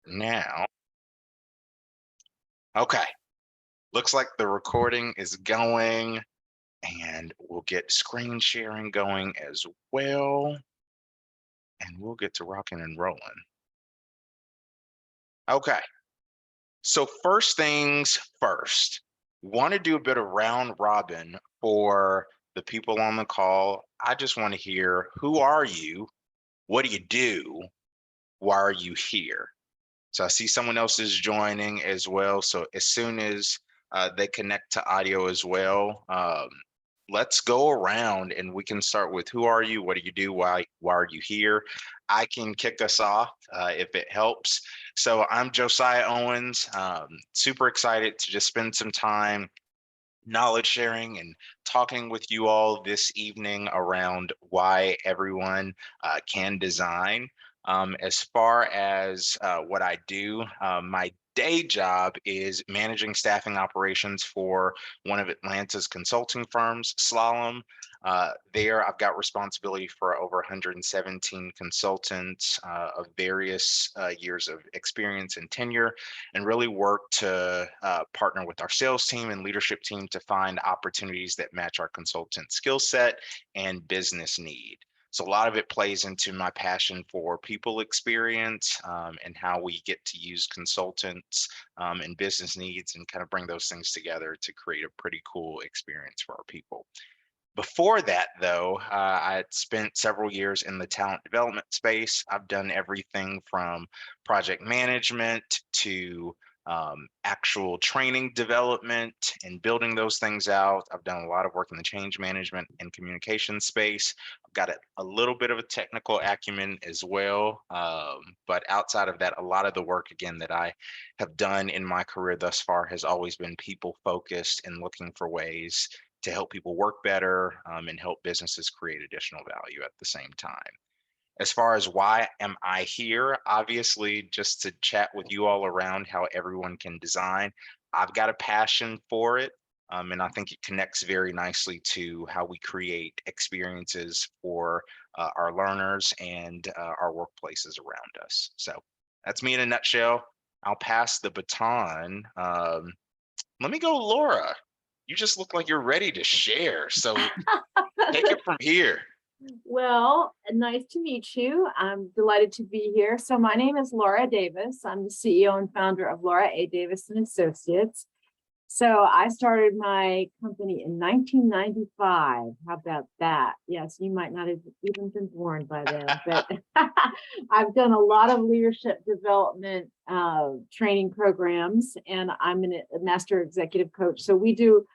now. Okay, looks like the recording is going, and we'll get screen sharing going as well, and we'll get to rocking and rolling. Okay, so first things first, want to do a bit of round robin for the people on the call. I just want to hear, who are you? What do you do? Why are you here? So I see someone else is joining as well. So as soon as they connect to audio as well, let's go around and we can start with, who are you? What do you do? Why are you here? I can kick us off if it helps. So I'm Josiah Owens. Super excited to just spend some time knowledge sharing and talking with you all this evening around why everyone can design. As far as what I do, my day job is managing staffing operations for one of Atlanta's consulting firms, Slalom. There, I've got responsibility for over 117 consultants of various years of experience and tenure, and really work to partner with our sales team and leadership team to find opportunities that match our consultant skill set and business need. So a lot of it plays into my passion for people experience and how we get to use consultants and business needs and kind of bring those things together to create a pretty cool experience for our people. Before that, though, I had spent several years in the talent development space. I've done everything from project management to actual training development and building those things out. I've done a lot of work in the change management and communication space. I've got a little bit of a technical acumen as well. But outside of that, a lot of the work, again, that I have done in my career thus far has always been people focused and looking for ways to help people work better and help businesses create additional value at the same time. As far as why am I here, obviously, just to chat with you all around how everyone can design. I've got a passion for it, and I think it connects very nicely to how we create experiences for our learners and our workplaces around us. So that's me in a nutshell. I'll pass the baton. Let me go, Laura. You just look like you're ready to share. So take it from here. Well, nice to meet you. I'm delighted to be here. So my name is Laura Davis. I'm the CEO and founder of Laura A. Davis and Associates. So I started my company in 1995. How about that? Yes, you might not have even been born by then, but I've done a lot of leadership development training programs, and I'm a master executive coach. So we do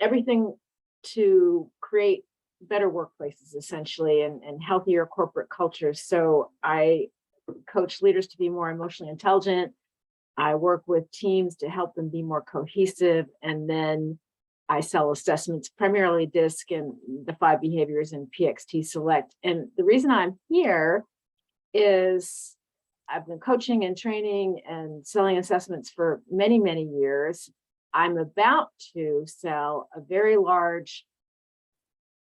everything to create better workplaces, essentially, and healthier corporate cultures. So I coach leaders to be more emotionally intelligent. I work with teams to help them be more cohesive. And then I sell assessments, primarily DISC and the 5 behaviors and PXT Select. And the reason I'm here is I've been coaching and training and selling assessments for many, many years. I'm about to sell a very large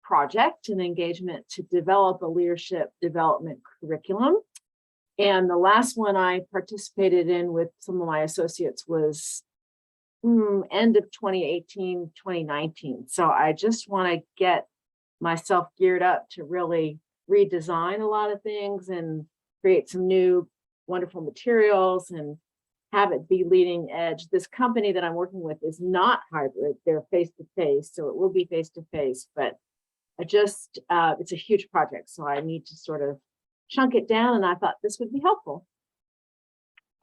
project and engagement to develop a leadership development curriculum. And the last one I participated in with some of my associates was end of 2018, 2019. So I just want to get myself geared up to really redesign a lot of things and create some new wonderful materials and have it be leading edge. This company that I'm working with is not hybrid. They're face-to-face, so it will be face-to-face, but it's a huge project. So I need to sort of chunk it down, and I thought this would be helpful.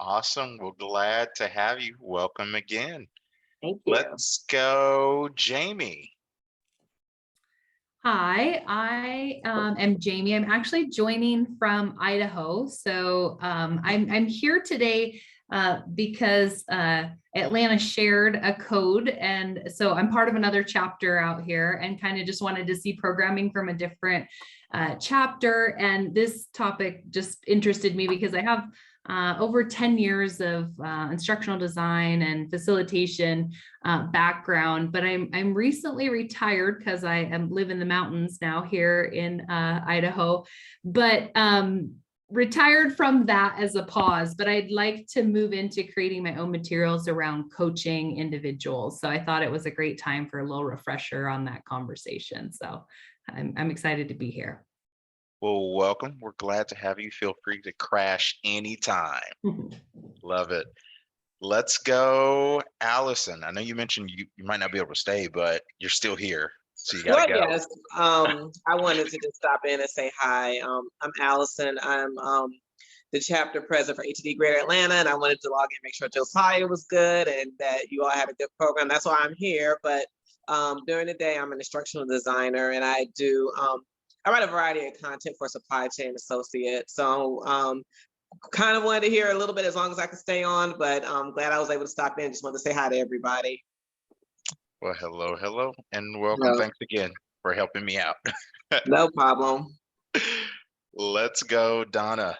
Awesome. Well, glad to have you. Welcome again. Thank you. Let's go, Jamie. Hi, I am Jamie. I'm actually joining from Idaho. So I'm here today because Atlanta shared a code. And so I'm part of another chapter out here and kind of just wanted to see programming from a different chapter. And this topic just interested me because I have over 10 years of instructional design and facilitation background, but I'm recently retired because I live in the mountains now here in Idaho. But retired from that as a pause, but I'd like to move into creating my own materials around coaching individuals. So I thought it was a great time for a little refresher on that conversation. So I'm excited to be here. Well, welcome. We're glad to have you. Feel free to crash anytime. Love it. Let's go, Allison. I know you mentioned you might not be able to stay, but you're still here. So you got to Well, go. yes. I wanted to just stop in and say hi. I'm Allison. I'm the chapter president for ATD Greater Atlanta, and I wanted to log in and make sure Josiah was good and that you all had a good program. That's why I'm here. But during the day, I'm an instructional designer, and I do I write a variety of content for Supply Chain Associates. So kind of wanted to hear a little bit as long as I could stay on, but I'm glad I was able to stop in. Just wanted to say hi to everybody. Well, hello, and welcome. No, Thanks again for helping me out. no problem. Let's go, Donna.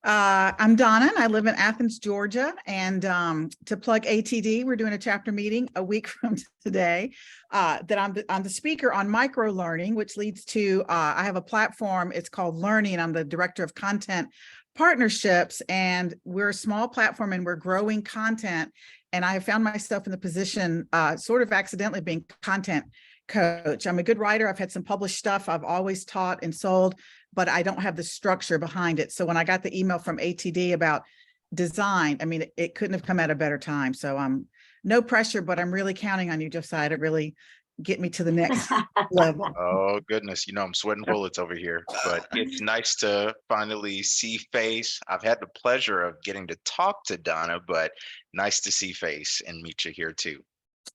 I'm Donna, and I live in Athens, Georgia. And to plug ATD, we're doing a chapter meeting a week from today. That I'm the speaker on micro learning, which leads to I have a platform. It's called Learning. I'm the director of content partnerships, and we're a small platform, and we're growing content. And I have found myself in the position, sort of accidentally, being content coach. I'm a good writer. I've had some published stuff. I've always taught and sold, but I don't have the structure behind it. So when I got the email from ATD about design, I mean, it couldn't have come at a better time. So no pressure, but I'm really counting on you, Josiah, to really get me to the next level. Oh, goodness. I'm sweating bullets over here, but it's nice to finally see face. I've had the pleasure of getting to talk to Donna, but nice to see face and meet you here too.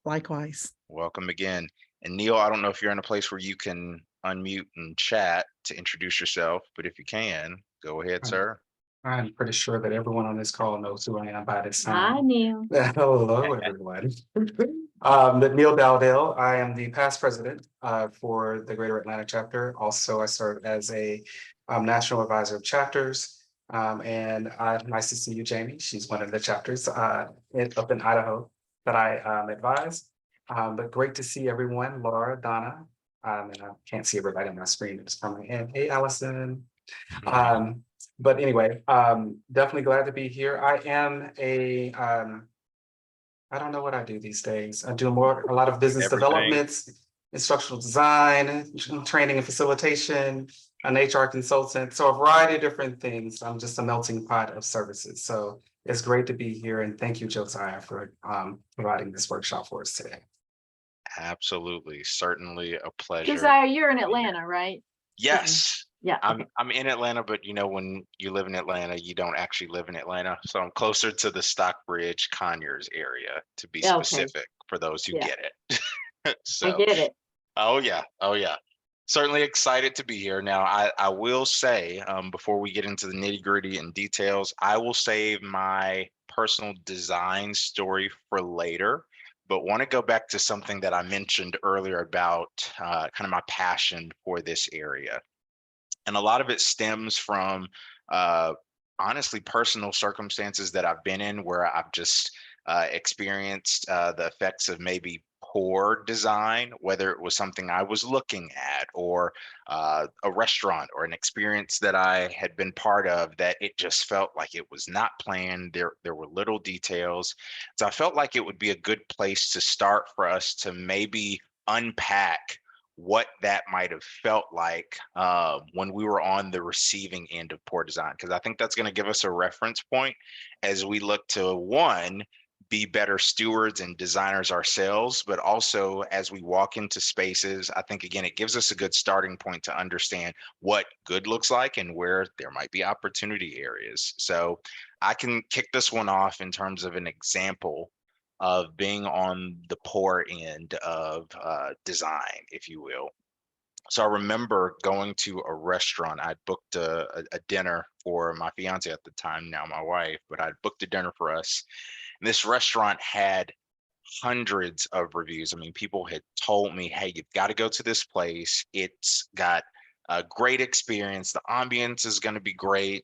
Likewise. Welcome again. And Neil, I don't know if you're in a place where you can unmute and chat to introduce yourself, but if you can, go ahead, sir. I'm pretty sure that everyone on this call knows who I am by this Hi, time. Neil. Hello, everyone. Neil Dowdell. I am the past president for the Greater Atlanta chapter. Also, I serve as a national advisor of chapters. And nice to see you, Jamie. She's one of the chapters up in Idaho that I advise. But great to see everyone, Laura, Donna, and I can't see everybody on my screen. It's coming in. Hey, Allison. But anyway, definitely glad to be here. I am I don't know what I do these days. I do a lot of business Everything. developments, instructional design, training and facilitation, an HR consultant. So a variety of different things. I'm just a melting pot of services. So it's great to be here. And thank you, Josiah, for providing this workshop for us today. Absolutely. Certainly a pleasure. Josiah, you're in Atlanta, right? Yes. Yeah. I'm in Atlanta, but when you live in Atlanta, you don't actually live in Atlanta. So I'm closer to the Stockbridge, Conyers area, to be Yeah, okay. specific, for those who Yeah. get it. So, I get it. oh yeah. Certainly excited to be here. Now, I will say, before we get into the nitty-gritty and details, I will save my personal design story for later, but want to go back to something that I mentioned earlier about kind of my passion for this area. And a lot of it stems from honestly personal circumstances that I've been in, where I've just experienced the effects of maybe poor design, whether it was something I was looking at, or a restaurant, or an experience that I had been part of that it just felt like it was not planned. There were little details. So I felt like it would be a good place to start for us to maybe unpack what that might have felt like when we were on the receiving end of poor design, because I think that's going to give us a reference point as we look to, one, be better stewards and designers ourselves, but also as we walk into spaces, I think, again, it gives us a good starting point to understand what good looks like and where there might be opportunity areas. So I can kick this one off in terms of an example of being on the poor end of design, if you will. So I remember going to a restaurant. I'd booked a dinner for my fiance at the time, now my wife, but I'd booked a dinner for us. And this restaurant had hundreds of reviews. I mean, people had told me, hey, you've got to go to this place. It's got a great experience. The ambience is going to be great.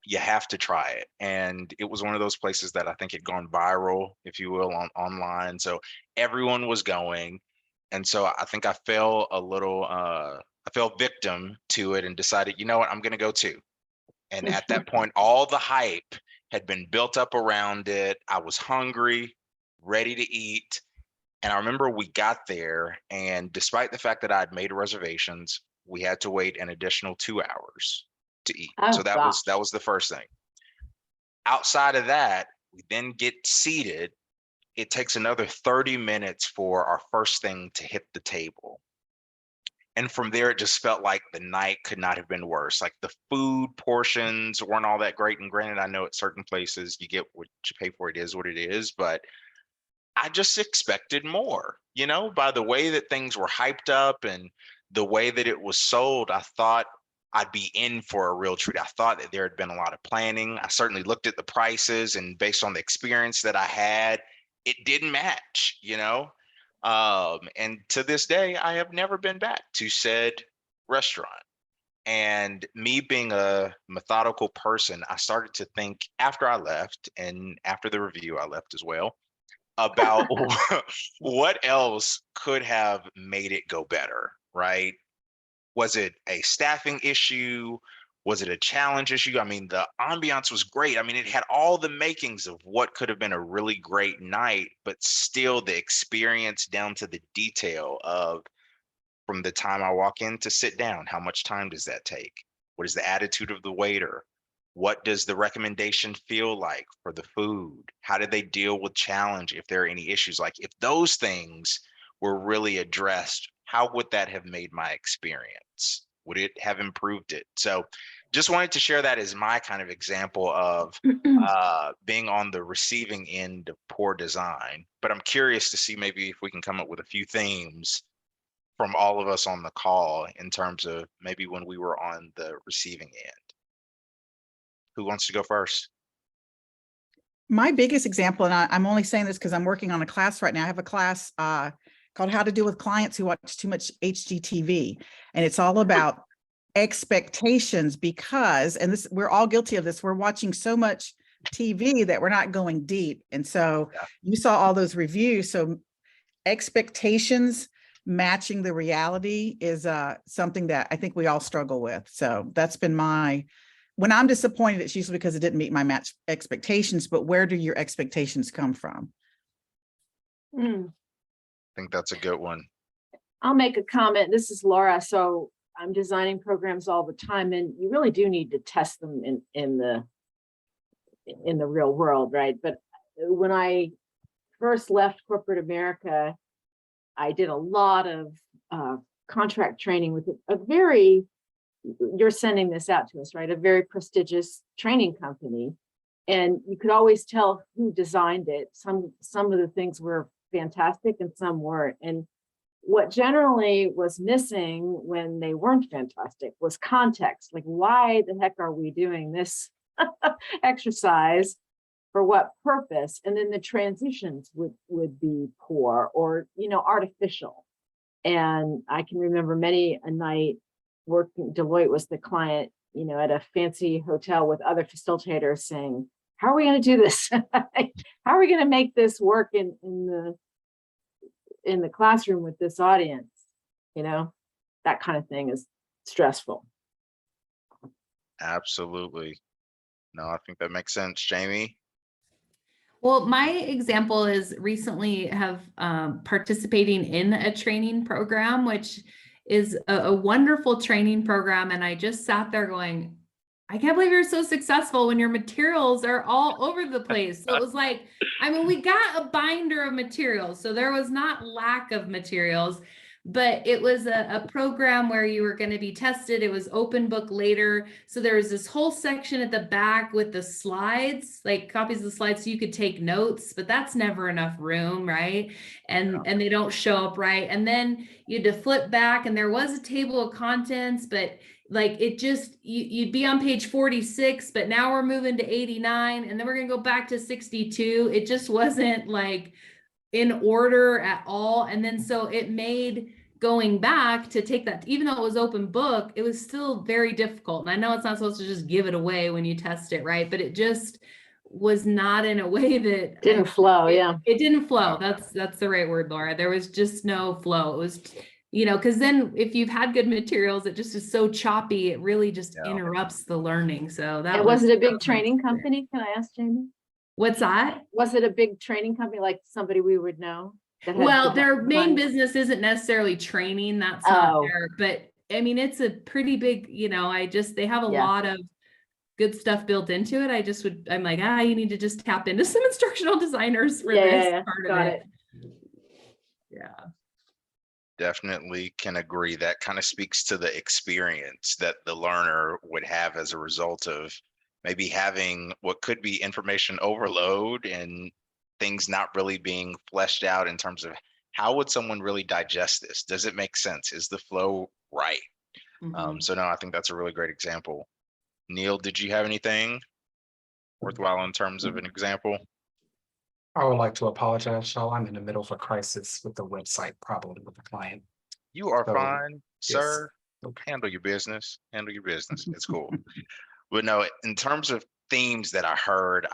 You have to try it. And it was one of those places that I think had gone viral, if you will, online. So everyone was going. And so I think I fell a little I fell victim to it and decided, you know what, I'm going to go too. And at that point, all the hype had been built up around it. I was hungry, ready to eat. And I remember we got there, and despite the fact that I'd made reservations, we had to wait an additional 2 hours to eat. Oh, So that was the first thing. Outside of that, we then get seated. It takes another 30 minutes for our first thing to hit the table. And from there, it just felt like the night could not have been worse. Like the food portions weren't all that great. And granted, I know at certain places you get what you pay for, it is what it is, but I just expected more, by the way that things were hyped up and the way that it was sold. I thought I'd be in for a real treat. I thought that there had been a lot of planning. I certainly looked at the prices, and based on the experience that I had, it didn't match, and to this day, I have never been back to said restaurant. And me being a methodical person, I started to think after I left, and after the review, I left as well, about what else could have made it go better, right? Was it a staffing issue? Was it a challenge issue? I mean, the ambiance was great. I mean, it had all the makings of what could have been a really great night, but still the experience down to the detail of from the time I walk in to sit down, how much time does that take? What is the attitude of the waiter? What does the recommendation feel like for the food? How do they deal with challenge if there are any issues? Like if those things were really addressed, how would that have made my experience? Would it have improved it? So just wanted to share that as my kind of example of being on the receiving end of poor design. But I'm curious to see maybe if we can come up with a few themes from all of us on the call in terms of maybe when we were on the receiving end. Who wants to go first? My biggest example, and I'm only saying this because I'm working on a class right now. I have a class called How to Deal with Clients Who Watch Too Much HGTV. And it's all about expectations because, and this, we're all guilty of this, we're watching so much TV that we're not going deep. And so you saw all those reviews. So expectations matching the reality is something that I think we all struggle with. So that's been when I'm disappointed, it's usually because it didn't meet my match expectations, but where do your expectations come from? I think that's a good one. I'll make a comment. This is Laura. So I'm designing programs all the time, and you really do need to test them in the real world, right? But when I first left corporate America, I did a lot of contract training with a very, you're sending this out to us, right? A very prestigious training company. And you could always tell who designed it. Some of the things were fantastic and some weren't. And what generally was missing when they weren't fantastic was context. Like, why the heck are we doing this exercise? For what purpose? And then the transitions would be poor or, artificial. And I can remember many a night working, Deloitte was the client, at a fancy hotel with other facilitators saying, how are we going to do this? How are we going to make this work in the classroom with this audience? That kind of thing is stressful. Absolutely. No, I think that makes sense. Jamie? Well, my example is recently have participating in a training program, which is a wonderful training program. And I just sat there going, I can't believe you're so successful when your materials are all over the place. So it was like, we got a binder of materials. So there was not lack of materials, but it was a program where you were going to be tested. It was open book later. So there was this whole section at the back with the slides, like copies of the slides so you could take notes, but that's never enough room, right? And they don't show up right. And then you had to flip back and there was a table of contents, but like it just, you'd be on page 46, but now we're moving to 89 and then we're going to go back to 62. It just wasn't like in order at all. And then so it made going back to take that, even though it was open book, it was still very difficult. And I know it's not supposed to just give it away when you test it, right? But it just was not in a way that didn't flow. It didn't flow. That's the right word, Laura. There was just no flow. It was because then if you've had good materials, it just is so choppy, it really just Yeah. interrupts the learning. So that And was it a big my training experience. company? Can I ask Jamie? What's that? Was it a big training company, like somebody we would know? that had Well, the their main money? business isn't necessarily training, that's not Oh. there, but I mean, it's a pretty big, they have a Yeah. lot of good stuff built into it. I'm like, you need to just tap into some instructional designers for this part of Got it. it. Yeah. Definitely can agree. That kind of speaks to the experience that the learner would have as a result of maybe having what could be information overload and things not really being fleshed out in terms of how would someone really digest this? Does it make sense? Is the flow right? Mhm. So no, I think that's a really great example. Neil, did you have anything worthwhile in terms of an example? I would like to apologize, y'all. I'm in the middle of a crisis with the website problem with the client. You are So, fine, yes. sir. Handle your business. Handle your business. It's cool. But no, in terms of themes that I heard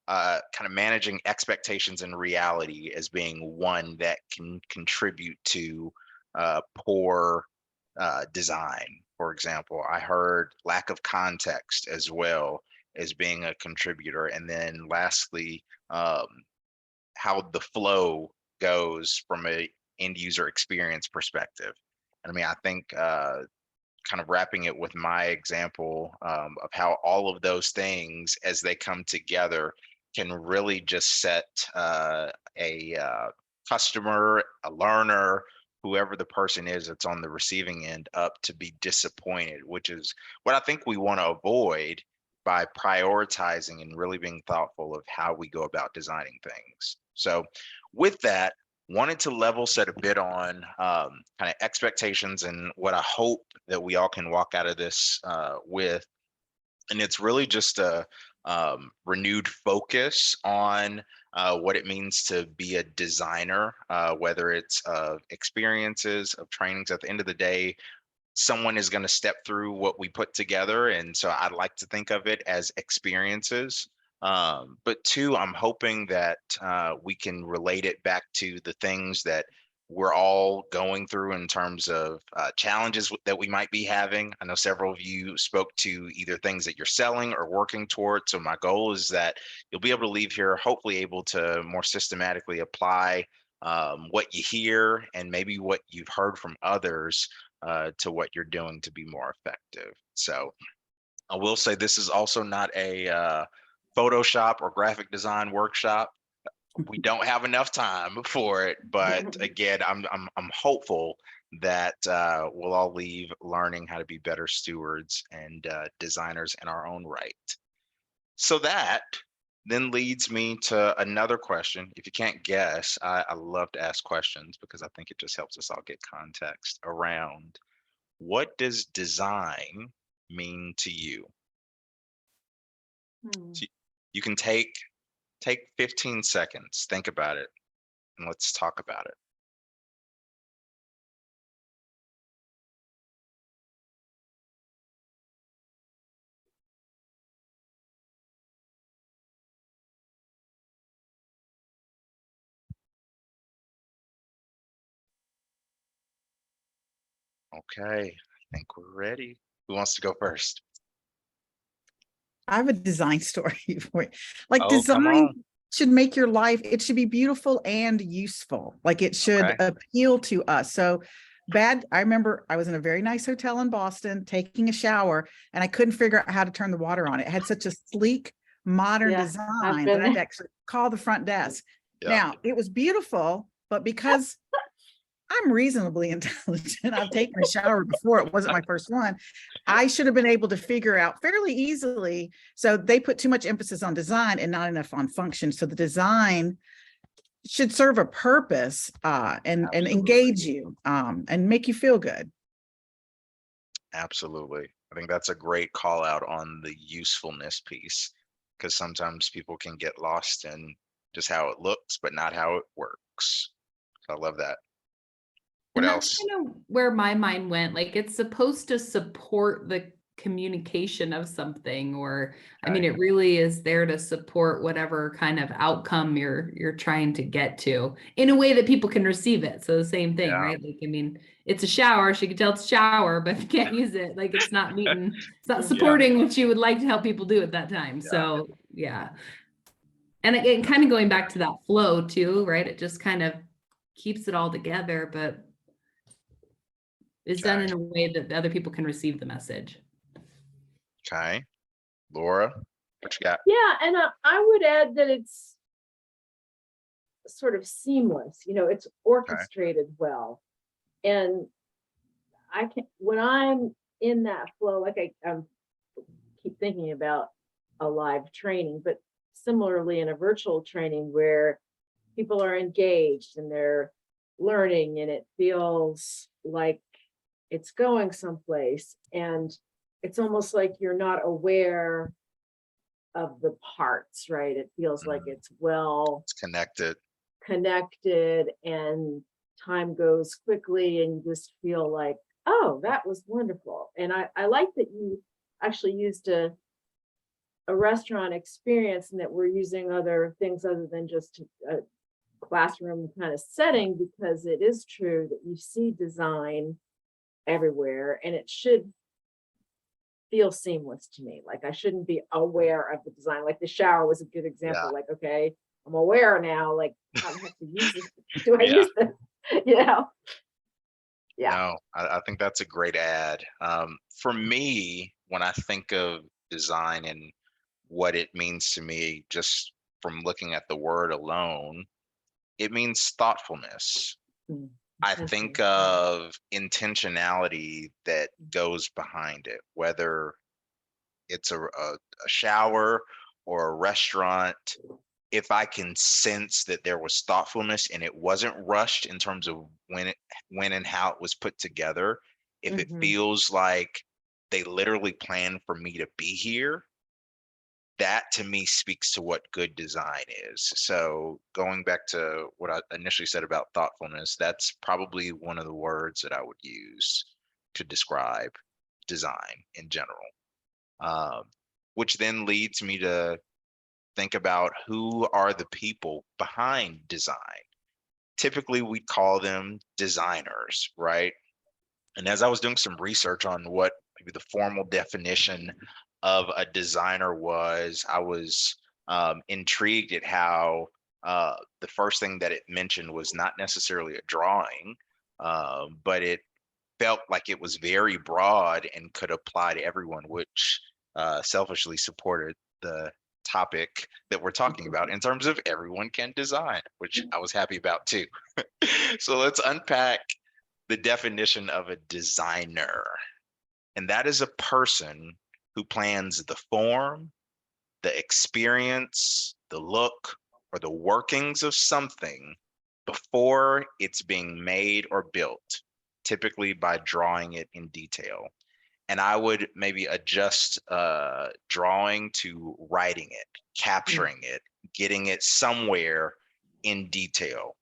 kind of managing expectations and reality as being one that can contribute to poor design. For example, I heard lack of context as well as being a contributor. And then lastly, how the flow goes from a end user experience perspective. And I mean, I think kind of wrapping it with my example of how all of those things, as they come together, can really just set a customer, a learner, whoever the person is that's on the receiving end, up to be disappointed, which is what I think we want to avoid by prioritizing and really being thoughtful of how we go about designing things. So with that, wanted to level set a bit on kind of expectations and what I hope that we all can walk out of this with. And it's really just a renewed focus on what it means to be a designer, whether it's of experiences, of trainings. At the end of the day, someone is going to step through what we put together. And so I'd like to think of it as experiences. But two, I'm hoping that we can relate it back to the things that we're all going through in terms of challenges that we might be having. I know several of you spoke to either things that you're selling or working towards. So my goal is that you'll be able to leave here, hopefully able to more systematically apply what you hear and maybe what you've heard from others to what you're doing to be more effective. So I will say this is also not a Photoshop or graphic design workshop. We don't have enough time for it, but again, I'm hopeful that we'll all leave learning how to be better stewards and designers in our own right. So that then leads me to another question. If you can't guess, I love to ask questions because I think it just helps us all get context around what does design mean to you? So you can take 15 seconds, think about it, and let's talk about it. Okay, I think we're ready. Who wants to go first? I have a design story for you. Like Oh, come design on. should make your life, it should be beautiful and useful. Like it should Okay. appeal to us. So I remember I was in a very nice hotel in Boston taking a shower and I couldn't figure out how to turn the water on. It had such a sleek, modern Yeah, I've design been that I had to there. actually call the front desk. Yeah. Now it was beautiful, but because I'm reasonably intelligent, I've taken a shower before, it wasn't my first one, I should have been able to figure out fairly easily. So they put too much emphasis on design and not enough on function. So the design should serve a purpose and engage you and make you feel good. Absolutely. I think that's a great call out on the usefulness piece, because sometimes people can get lost in just how it looks, but not how it works. So I love that. What And else? that's kind of where my mind went. Like it's supposed to support the communication of something, or I mean, it really is there to support whatever kind of outcome you're trying to get to in a way that people can receive it. So the same thing, Yeah. right? Like, I mean, it's a shower. She can tell it's a shower, but if you can't use it, like it's not supporting what you would like to help people do at that time. Yeah. So yeah. And again, kind of going back to that flow too, right? It just kind of keeps it all together, but it's done in a way that the other people can receive the message. Okay. Laura, what you got? Yeah, and I would add that it's sort of seamless, it's orchestrated well. And when I'm in that flow, like I keep thinking about a live training, but similarly in a virtual training where people are engaged and they're learning and it feels like it's going someplace, and it's almost like you're not aware of the parts, right? It feels like it's well It's connected. and time goes quickly and you just feel like, oh, that was wonderful. And I like that you actually used a restaurant experience and that we're using other things other than just a classroom kind of setting, because it is true that you see design everywhere and it should feel seamless to me. Like I shouldn't be aware of the design. Like the shower was a good example. Like, okay, I'm aware now, like I have to use this. Do I use this? Yeah. No, I think that's a great ad. For me, when I think of design and what it means to me, just from looking at the word alone, it means thoughtfulness. I think of intentionality that goes behind it, whether it's a shower or a restaurant. If I can sense that there was thoughtfulness and it wasn't rushed in terms of when and how it was put together, if it feels like they literally planned for me to be here, that to me speaks to what good design is. So going back to what I initially said about thoughtfulness, that's probably one of the words that I would use to describe design in general. Which then leads me to think about who are the people behind design. Typically, we call them designers, right? And as I was doing some research on what maybe the formal definition of a designer was, I was intrigued at how the first thing that it mentioned was not necessarily a drawing, but it felt like it was very broad and could apply to everyone, which selfishly supported the topic that we're talking about in terms of everyone can design, which I was happy about too. So let's unpack the definition of a designer. And that is a person who plans the form, the experience, the look, or the workings of something before it's being made or built, typically by drawing it in detail. And I would maybe adjust drawing to writing it, capturing it, getting it somewhere in detail.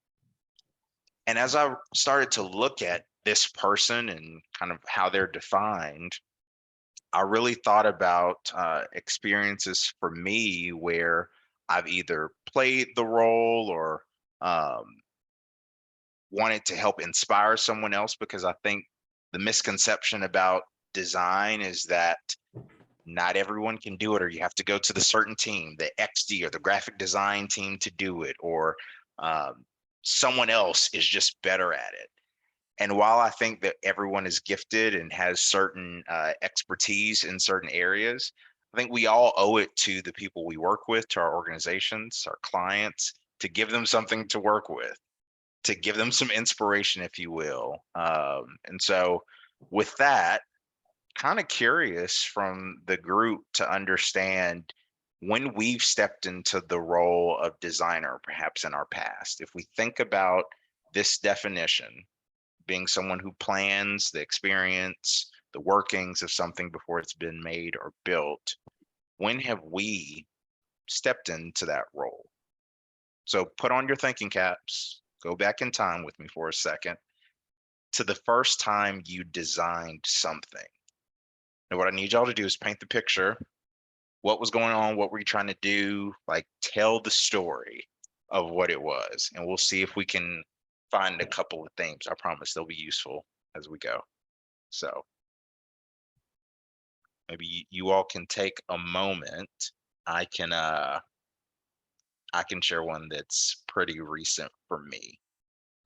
And as I started to look at this person and kind of how they're defined, I really thought about experiences for me where I've either played the role or wanted to help inspire someone else, because I think the misconception about design is that not everyone can do it, or you have to go to the certain team, the XD or the graphic design team to do it, or someone else is just better at it. And while I think that everyone is gifted and has certain expertise in certain areas, I think we all owe it to the people we work with, to our organizations, our clients, to give them something to work with, to give them some inspiration, if you will. And so with that, kind of curious from the group to understand when we've stepped into the role of designer, perhaps in our past. If we think about this definition, being someone who plans the experience, the workings of something before it's been made or built, when have we stepped into that role? So put on your thinking caps, go back in time with me for a second to the first time you designed something. And what I need y'all to do is paint the picture. What was going on? What were you trying to do? Like, tell the story of what it was. And we'll see if we can find a couple of things. I promise they'll be useful as we go. So maybe you all can take a moment. I can share one that's pretty recent for me.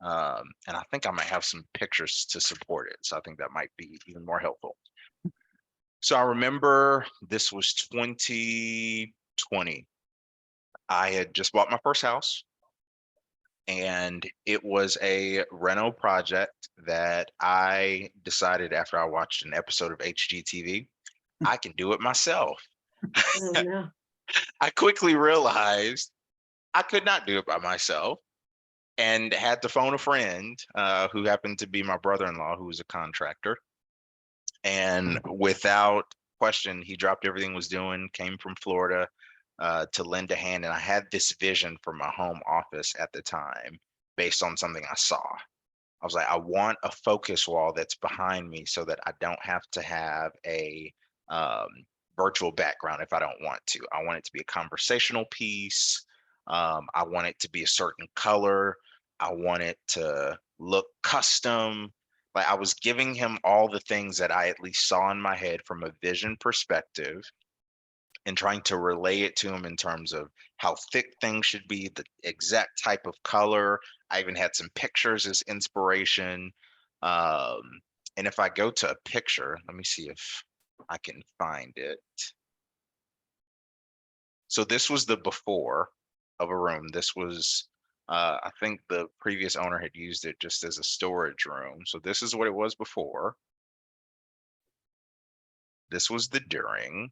And I think I might have some pictures to support it. So I think that might be even more helpful. So I remember this was 2020. I had just bought my first house, and it was a reno project that I decided after I watched an episode of HGTV, I can do it myself. Oh, no. I quickly realized I could not do it by myself and had to phone a friend who happened to be my brother-in-law, who was a contractor. And without question, he dropped everything he was doing, came from Florida to lend a hand. And I had this vision for my home office at the time based on something I saw. I was like, I want a focus wall that's behind me so that I don't have to have a virtual background if I don't want to. I want it to be a conversational piece. I want it to be a certain color. I want it to look custom. Like, I was giving him all the things that I at least saw in my head from a vision perspective and trying to relay it to him in terms of how thick things should be, the exact type of color. I even had some pictures as inspiration. And if I go to a picture, let me see if I can find it. So this was the before of a room. This was, I think the previous owner had used it just as a storage room. So this is what it was before. This was the during.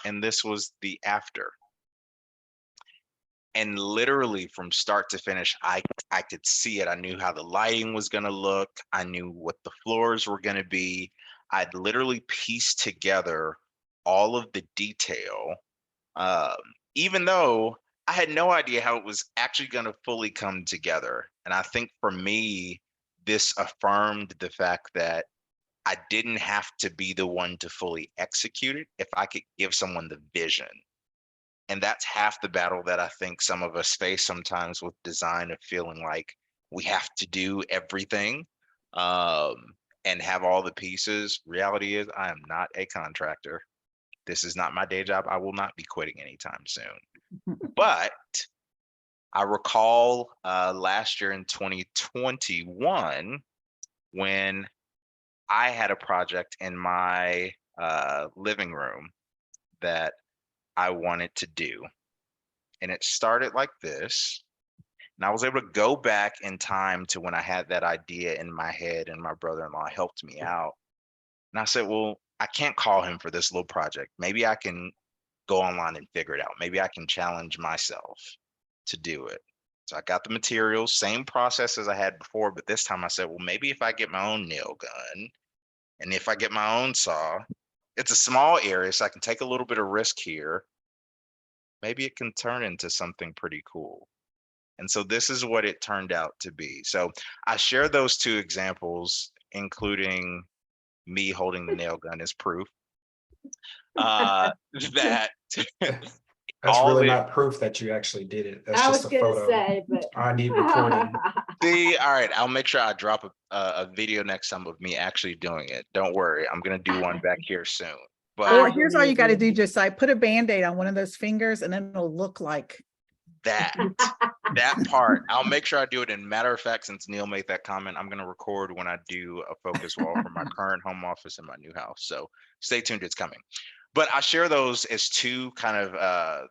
And this was the after. And literally from start to finish, I could see it. I knew how the lighting was going to look. I knew what the floors were going to be. I'd literally pieced together all of the detail, even though I had no idea how it was actually going to fully come together. And I think for me, this affirmed the fact that I didn't have to be the one to fully execute it if I could give someone the vision. And that's half the battle that I think some of us face sometimes with design, of feeling like we have to do everything um, and have all the pieces. Reality is, I am not a contractor. This is not my day job. I will not be quitting anytime soon. But I recall last year in 2021, when I had a project in my living room that I wanted to do. And it started like this. And I was able to go back in time to when I had that idea in my head, and my brother-in-law helped me out. And I said, well, I can't call him for this little project. Maybe I can go online and figure it out. Maybe I can challenge myself to do it. So I got the materials, same process as I had before, but this time I said, well, maybe if I get my own nail gun and if I get my own saw, it's a small area, so I can take a little bit of risk here. Maybe it can turn into something pretty cool. And so this is what it turned out to be. So I share those two examples, including me holding the nail gun as proof that That's all really the not proof that you actually did it. That's I was just a gonna photo. say, but. I need recording. all right, I'll make sure I drop a video next time of me actually doing it. Don't worry, I'm gonna do one back here soon. Or But here's all you got to do, just like put a Band-Aid on one of those fingers and then it'll look like. that part, I'll make sure I do it. And matter of fact, since Neil made that comment, I'm gonna record when I do a focus wall for my current home office in my new house. So stay tuned, it's coming. But I share those as two kind of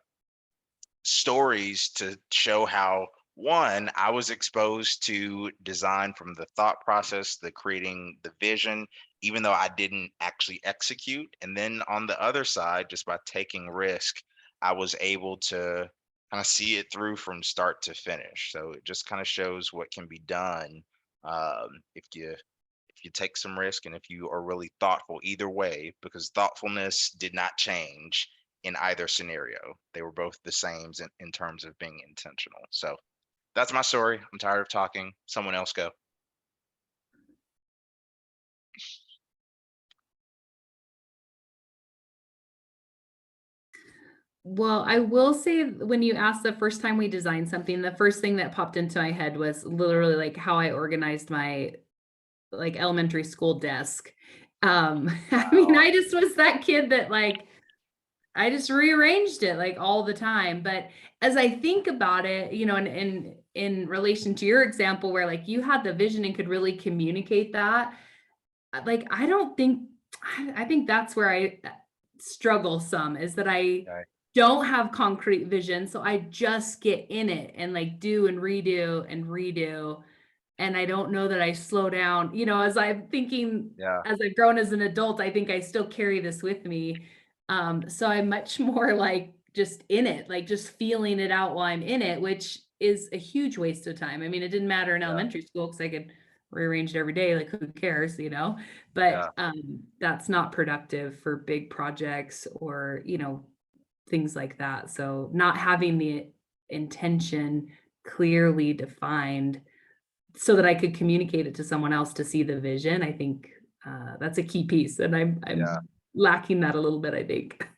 stories to show how, one, I was exposed to design from the thought process, the creating the vision, even though I didn't actually execute. And then on the other side, just by taking risk, I was able to kind of see it through from start to finish. So it just kind of shows what can be done if you take some risk and if you are really thoughtful either way, because thoughtfulness did not change in either scenario. They were both the same in terms of being intentional. So that's my story. I'm tired of talking. Someone else go. Well, I will say when you asked the first time we designed something, the first thing that popped into my head was literally like how I organized my like elementary school desk. I mean, I just was that kid that like I just rearranged it like all the time. But as I think about it, you know, and in relation to your example where like you had the vision and could really communicate that, like I don't think I think that's where I struggle some is that I Okay. don't have concrete vision. So I just get in it and like do and redo and redo. And I don't know that I slow down, you know, as I'm thinking, Yeah. as I've grown as an adult, I think I still carry this with me. So I'm much more like just in it, like just feeling it out while I'm in it, which is a huge waste of time. I mean, it didn't matter in Yeah. elementary school because I could rearrange it every day, like who cares, you know? Yeah. But that's not productive for big projects or, you know, things like that. So not having the intention clearly defined so that I could communicate it to someone else to see the vision. I think that's a key piece, and I'm Yeah. lacking that a little bit, I think.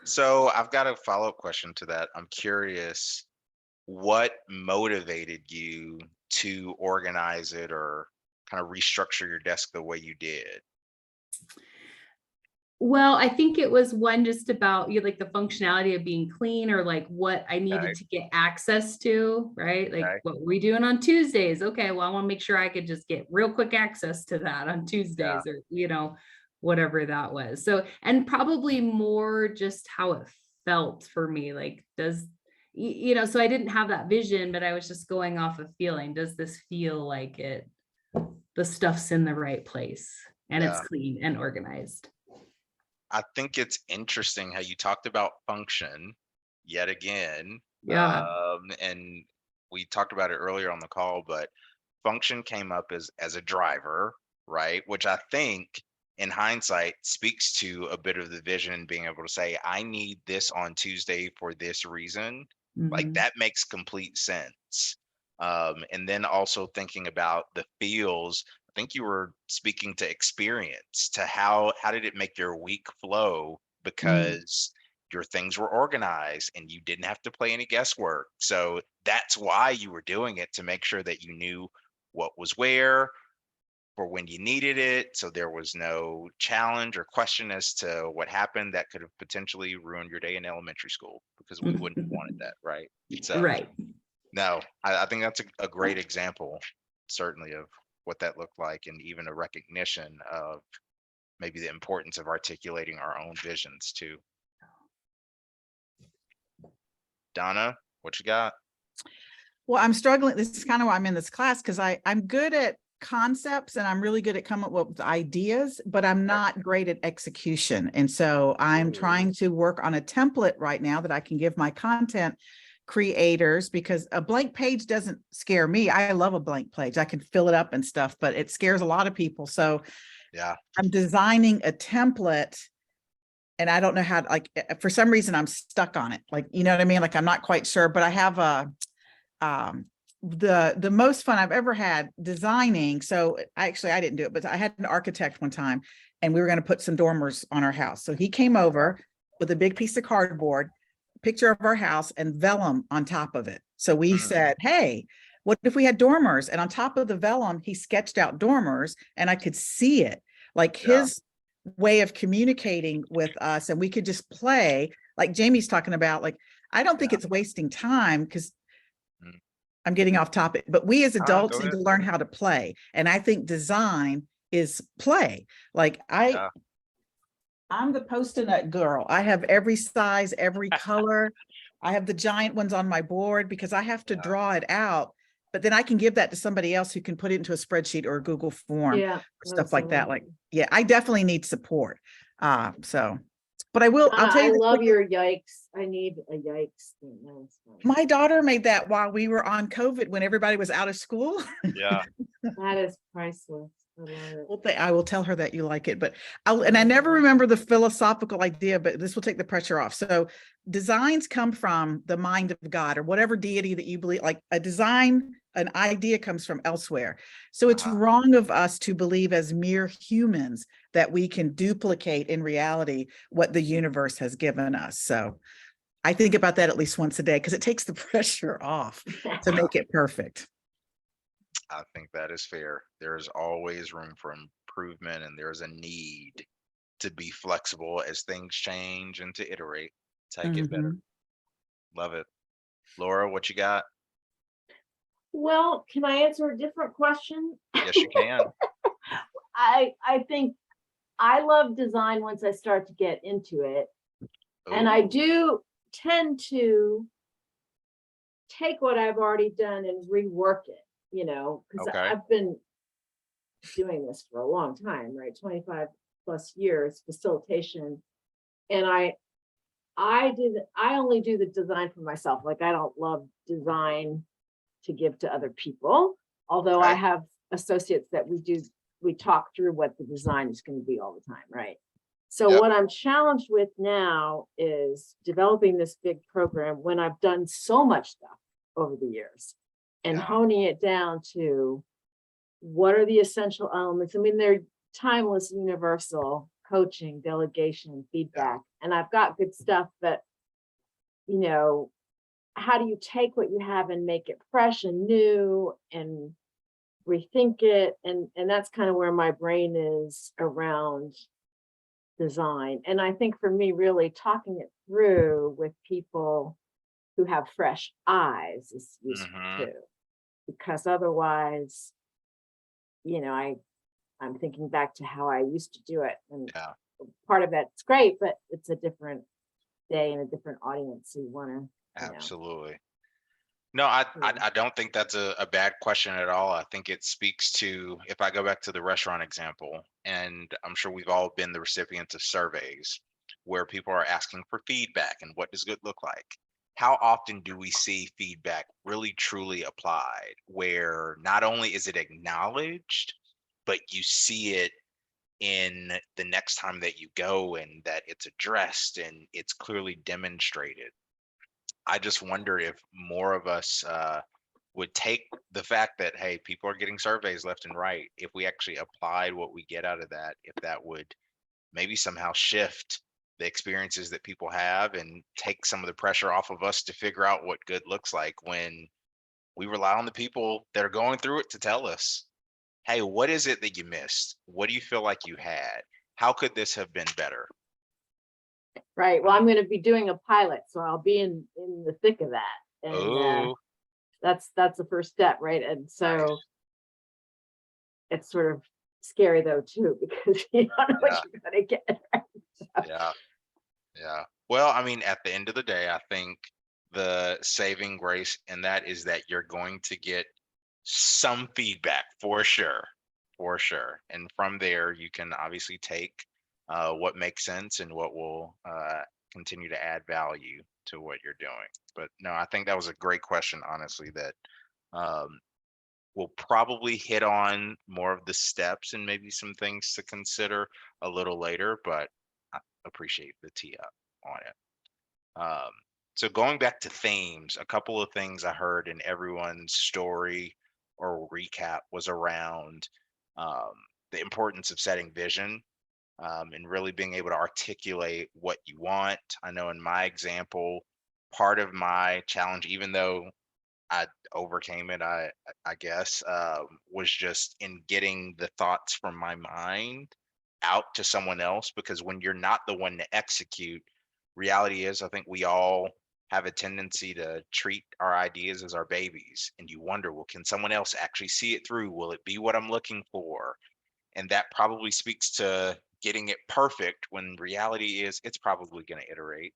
So I've got a follow-up question to that. I'm curious, what motivated you to organize it or kind of restructure your desk the way you did? Well, I think it was one just about you know, like the functionality of being clean or like what I Okay. needed to get access to, right? Like Okay. what were we doing on Tuesdays? Okay, well, I want to make sure I could just get real quick access to that on Yeah. Tuesdays or, you know, whatever that was. So, and probably more just how it felt for me. Like, you know, so I didn't have that vision, but I was just going off of feeling. Does this feel like it, the stuff's in the right place and it's Yeah. clean and organized? I think it's interesting how you talked about function yet again. Yeah. And we talked about it earlier on the call, but function came up as a driver, right? Which I think in hindsight speaks to a bit of the vision, being able to say, I need this on Tuesday for this reason. Like Mhm. that makes complete sense. And then also thinking about the feels, I think you were speaking to experience, to how did it make your week flow Mm. because your things were organized and you didn't have to play any guesswork. So that's why you were doing it, to make sure that you knew what was where for when you needed it. So there was no challenge or question as to what happened that could have potentially ruined your day in elementary school, because we wouldn't have wanted that, right? So Right. no, I think that's a great example, certainly, of what that looked like, and even a recognition of maybe the importance of articulating our own visions too. Donna, what you got? Well, I'm struggling. This is kind of why I'm in this class, because I'm good at concepts and I'm really good at coming up with ideas, but I'm Okay. not great at execution. And so I'm Ooh. trying to work on a template right now that I can give my content creators, because a blank page doesn't scare me. I love a blank page. I can fill it up and stuff, but it scares a lot of people. So Yeah. I'm designing a template and I don't know how to, like, for some reason I'm stuck on it. Like, you know what I mean? Like, I'm not quite sure, but I have the most fun I've ever had designing. So I didn't do it, but I had an architect one time and we were going to put some dormers on our house. So he came over with a big piece of cardboard, picture of our house, and vellum on top of it. So we Mm. said, hey, what if we had dormers? And on top of the vellum, he sketched out dormers and I could see it, like Yeah. his way of communicating with us. And we could just play, like Jamie's talking about. Like, I don't think Yeah. it's wasting time, because Mm. I'm getting off topic, but we as Go adults need ahead. to learn how to play. And I think design is play. Like Yeah. I'm the Post-it note girl. I have every size, every color. I have the giant ones on my board because I have to Yeah. draw it out, but then I can give that to somebody else who can put it into a spreadsheet or a Google form, Yeah. or stuff like that. Like, absolutely. yeah, I definitely need support. But I'll Donna, tell I you this love quick- your yikes. I need a yikes thing. That was fun. my daughter made that while we were on COVID, when everybody was out of school. Yeah. That is priceless. I love it. Well, I will tell her that you like it, but I never remember the philosophical idea, but this will take the pressure off. So designs come from the mind of God or whatever deity that you believe. Like a design, an idea comes from elsewhere. So it's wrong of us to believe as mere humans that we can duplicate in reality what the universe has given us. So I think about that at least once a day because it takes the pressure off to make it perfect. I think that is fair. There's always room for improvement, and there's a need to be flexible as things change and to iterate, take it better. Mhm. Love it. Laura, what you got? Well, can I answer a different question? Yes, you can. I think I love design once I start to get into it. And I Ooh, do tend to take what I've already done and rework it, because okay. I've been doing this for a long time, right? 25 plus years facilitation. And I only do the design for myself. Like I don't love design to give to other people. Although I Okay. have associates that we talk through what the design is going to be all the time, right? So Yep. what I'm challenged with now is developing this big program when I've done so much stuff over the years and Yeah. honing it down to what are the essential elements. I mean, they're timeless, universal: coaching, delegation, feedback. And I've got good stuff, but how do you take what you have and make it fresh and new and rethink it? And that's kind of where my brain is around design. And I think for me, really talking it through with people who have fresh eyes is useful hmm too. Because otherwise, I'm thinking back to how I used to do it. And Yeah. part of that's great, but it's a different day and a different audience. So you want to, Absolutely. No, I don't think that's a bad question at all. I think it speaks to, if I go back to the restaurant example, and I'm sure we've all been the recipients of surveys where people are asking for feedback and what does good look like. How often do we see feedback really truly applied, where not only is it acknowledged, but you see it in the next time that you go and that it's addressed and it's clearly demonstrated. I just wonder if more of us would take the fact that, hey, people are getting surveys left and right. If we actually applied what we get out of that, if that would maybe somehow shift the experiences that people have and take some of the pressure off of us to figure out what good looks like, when we rely on the people that are going through it to tell us, hey, what is it that you missed? What do you feel like you had? How could this have been better? right. Well, I'm going to be doing a pilot, so I'll be in the thick of that. And Oh, that's the first step, right? And so nice. it's sort of scary though too, because you don't know Yeah. what you're gonna get. Yeah. Yeah. Well, I mean, at the end of the day, I think the saving grace in that is that you're going to get some feedback for sure, for sure. And from there, you can obviously take what makes sense and what will continue to add value to what you're doing. But no, I think that was a great question, honestly, that um, we'll probably hit on more of the steps and maybe some things to consider a little later, but I appreciate the tee up on it. So going back to themes, a couple of things I heard in everyone's story or recap was around um, the importance of setting vision and really being able to articulate what you want. I know in my example, part of my challenge, even though I overcame it, I guess, was just in getting the thoughts from my mind out to someone else, because when you're not the one to execute, reality is, I think we all have a tendency to treat our ideas as our babies, and you wonder, well, can someone else actually see it through? Will it be what I'm looking for? And that probably speaks to getting it perfect, when reality is it's probably going to iterate.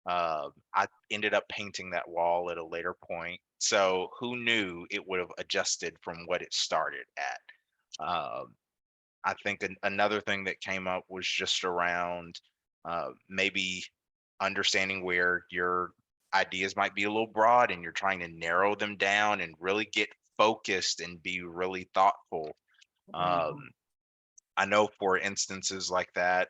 I ended up painting that wall at a later point. So who knew it would have adjusted from what it started at? I think another thing that came up was just around maybe understanding where your ideas might be a little broad and you're trying to narrow them down and really get focused and be really thoughtful. Um, I know for instances like that,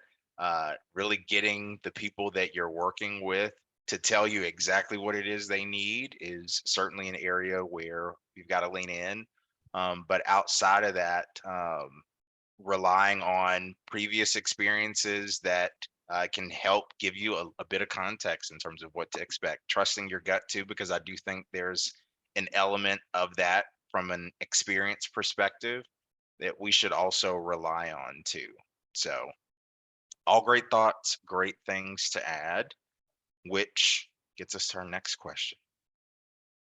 really getting the people that you're working with to tell you exactly what it is they need is certainly an area where you've got to lean in. But outside of that, relying on previous experiences that can help give you a bit of context in terms of what to expect. Trusting your gut too, because I do think there's an element of that from an experience perspective that we should also rely on too. So all great thoughts, great things to add, which gets us to our next question.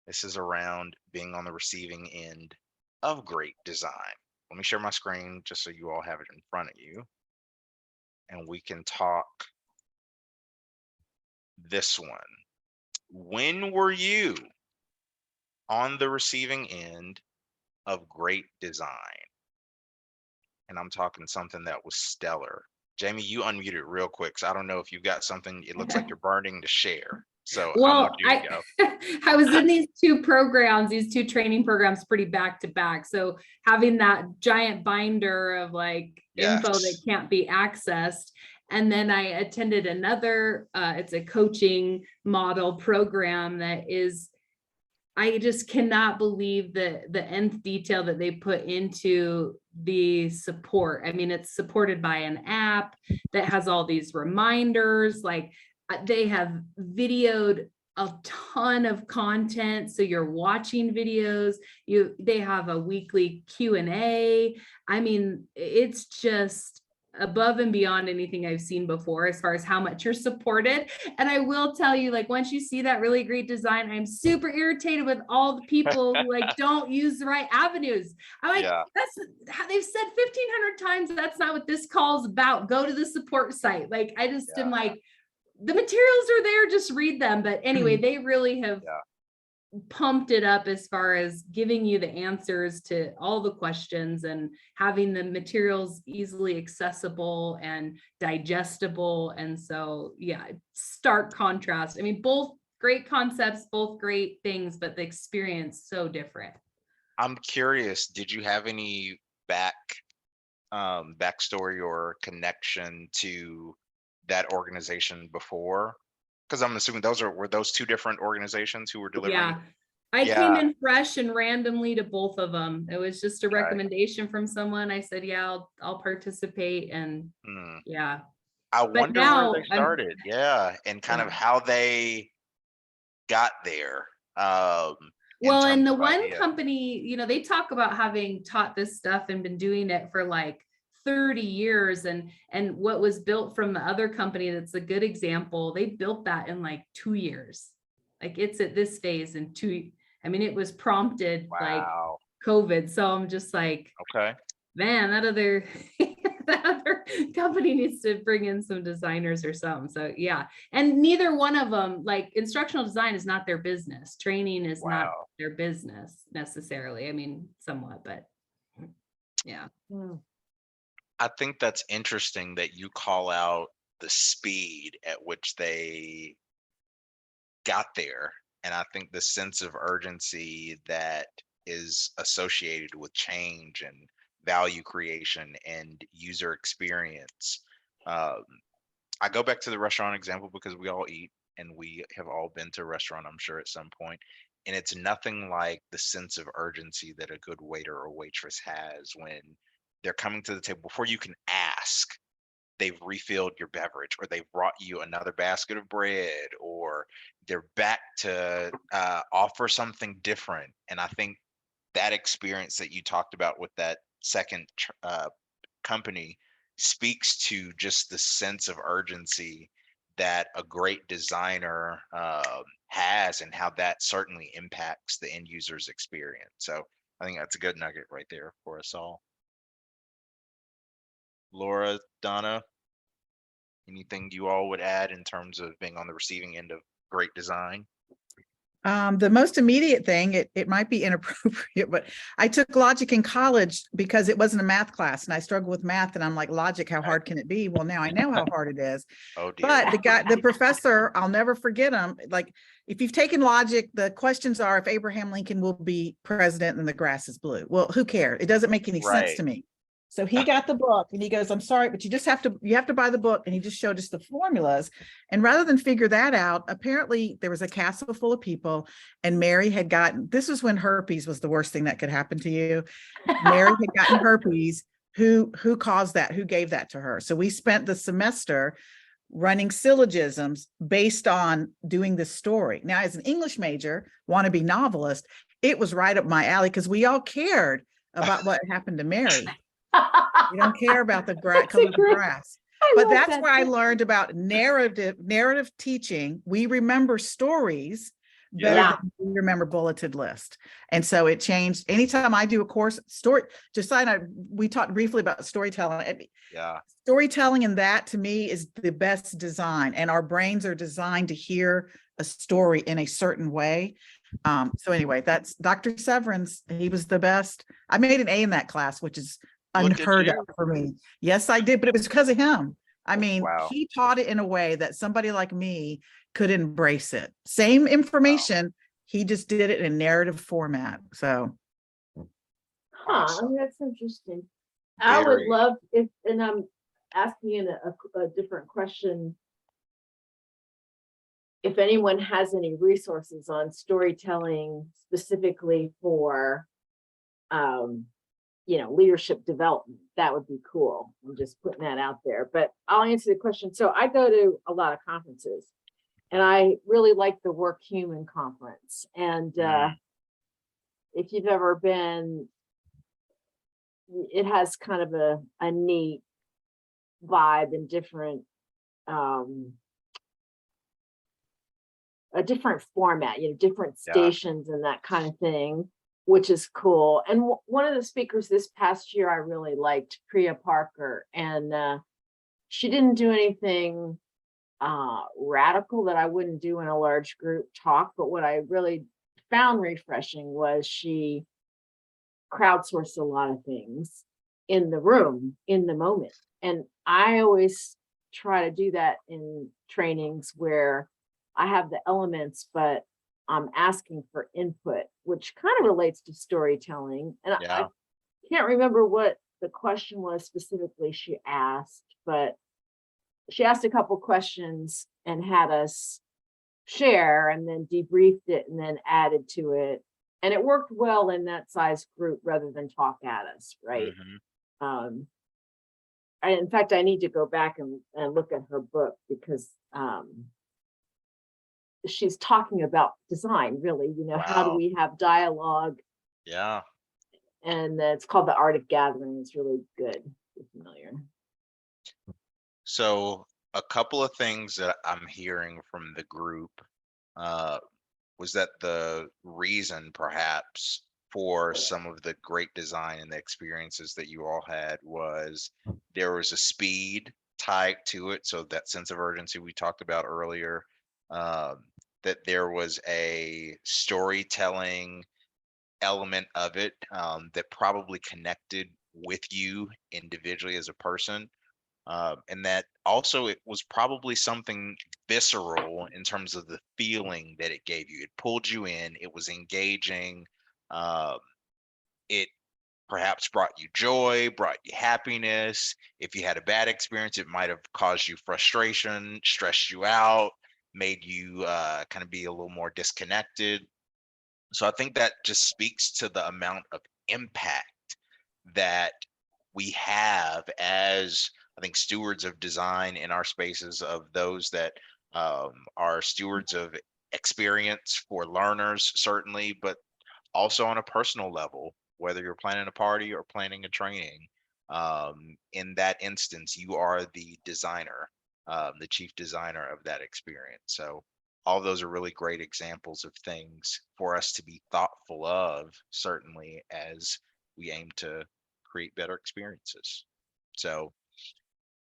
This is around being on the receiving end of great design. Let me share my screen just so you all have it in front of you. And we can talk this one. When were you on the receiving end of great design? And I'm talking something that was stellar. Jamie, you unmuted real quick, so I don't know if you've got something, it looks like you're burning to share. So I want Well, you to go. I was in these two programs, these two training programs pretty back to back. So having that giant binder of like info that Yes. can't be accessed. And then I attended another, it's a coaching model program that is, I just cannot believe the nth detail that they put into the support. I mean, it's supported by an app that has all these reminders, like they have videoed a ton of content. So you're watching videos, they have a weekly Q&A. I mean, it's just above and beyond anything I've seen before as far as how much you're supported. And I will tell you, like, once you see that really great design, I'm super irritated with all the people who like don't use the right avenues. I'm like, Yeah. that's how they've said 1,500 times. That's not what this call is about. Go to the support site. Like, I just am like, the materials are there, just read them. But anyway, they really have pumped it up as far as giving you the answers to all the questions and having the materials easily accessible and digestible. And so, yeah, stark contrast. I mean, both great concepts, both great things, but the experience so different. I'm curious, did you have any backstory or connection to that organization before? Because I'm assuming were those two different organizations who were delivering? Yeah, I came in fresh and randomly to both of them. It was just a recommendation from someone. I said, yeah, I'll participate. And yeah. I But wonder now where they started. And kind of how they got there. Well, in the one company, you know, they talk about having taught this stuff and been doing it for like 30 years. And what was built from the other company, that's a good example, they built that in like 2 years. Like, it's at this phase in I mean, it was prompted like COVID. So I'm just like, man, that other company needs to bring in some designers or something. So yeah. And neither one of them, like, instructional design is not their business. Training is not their business necessarily. I mean, somewhat, but yeah. I think that's interesting that you call out the speed at which they got there. And I think the sense of urgency that is associated with change and value creation and user experience. I go back to the restaurant example because we all eat and we have all been to a restaurant, I'm sure, at some point. And it's nothing like the sense of urgency that a good waiter or waitress has when they're coming to the table. Before you can ask, they've refilled your beverage, or they've brought you another basket of bread, or they're back to offer something different. And I think that experience that you talked about with that second company speaks to just the sense of urgency that a great designer has, and how that certainly impacts the end user's experience. So I think that's a good nugget right there for us all. Laura, Donna, anything you all would add in terms of being on the receiving end of great design? The most immediate thing, it might be inappropriate, but I took logic in college because it wasn't a math class and I struggled with math, and I'm like, logic, how hard can it be? Well, now I know how hard it is. Oh dear. But the professor, I'll never forget him. Like, if you've taken logic, the questions are if Abraham Lincoln will be president and the grass is blue. Well, who cares? It doesn't make any sense to me. So he got the book and he goes, I'm sorry, but you have to buy the book. And he just showed us the formulas. And rather than figure that out, apparently there was a castle full of people, and Mary had gotten, this was when herpes was the worst thing that could happen to you. Mary had gotten herpes. Who caused that? Who gave that to her? So we spent the semester running syllogisms based on doing this story. Now, as an English major, wannabe novelist, it was right up my alley because we all cared about what happened to Mary. We don't care about the color of the grass. But that's where I learned about narrative teaching. We remember stories better Yeah. than we remember bulleted list. And so it changed. Anytime I do a course, Josiah and I, we talked briefly about storytelling. Yeah. Storytelling, and that to me is the best design. And our brains are designed to hear a story in a certain way. So anyway, that's Dr. Severance. He was the best. I made an A in that class, which is Look at unheard you. of for me. Yes, I did, but it was because of him. I mean, Wow. he taught it in a way that somebody like me could embrace it. Same information, he just did it in narrative format. So Awesome. That's interesting. I would Very. love if, and I'm asking in a different question. If anyone has any resources on storytelling specifically for, leadership development, that would be cool. I'm just putting that out there, but I'll answer the question. So I go to a lot of conferences and I really like the Work Human conference. And if you've ever been, it has kind of a neat vibe and different, a different format, different Yeah. stations and that kind of thing, which is cool. And one of the speakers this past year I really liked, Priya Parker, and she didn't do anything radical that I wouldn't do in a large group talk, but what I really found refreshing was she crowdsourced a lot of things in the room, in the moment. And I always try to do that in trainings where I have the elements, but I'm asking for input, which kind of relates to storytelling. And Yeah. I can't remember what the question was specifically she asked, but she asked a couple questions and had us share and then debriefed it and then added to it. And it worked well in that size group rather than talk at us, right? Mhm. In fact, I need to go back and look at her book because she's talking about design, really, how do Wow. we have dialogue? Yeah. And it's called The Art of Gathering. It's really good. If you're familiar. So a couple of things that I'm hearing from the group was that the reason perhaps for some of the great design and the experiences that you all had was there was a speed tied to it. So that sense of urgency we talked about earlier, that there was a storytelling element of it that probably connected with you individually as a person. And that also it was probably something visceral in terms of the feeling that it gave you. It pulled you in, it was engaging, um, it perhaps brought you joy, brought you happiness. If you had a bad experience, it might have caused you frustration, stressed you out, made you kind of be a little more disconnected. So I think that just speaks to the amount of impact that we have as, I think, stewards of design in our spaces, of those that are stewards of experience for learners, certainly, but also on a personal level, whether you're planning a party or planning a training. In that instance, you are the designer, the chief designer of that experience. So all those are really great examples of things for us to be thoughtful of, certainly, as we aim to create better experiences. So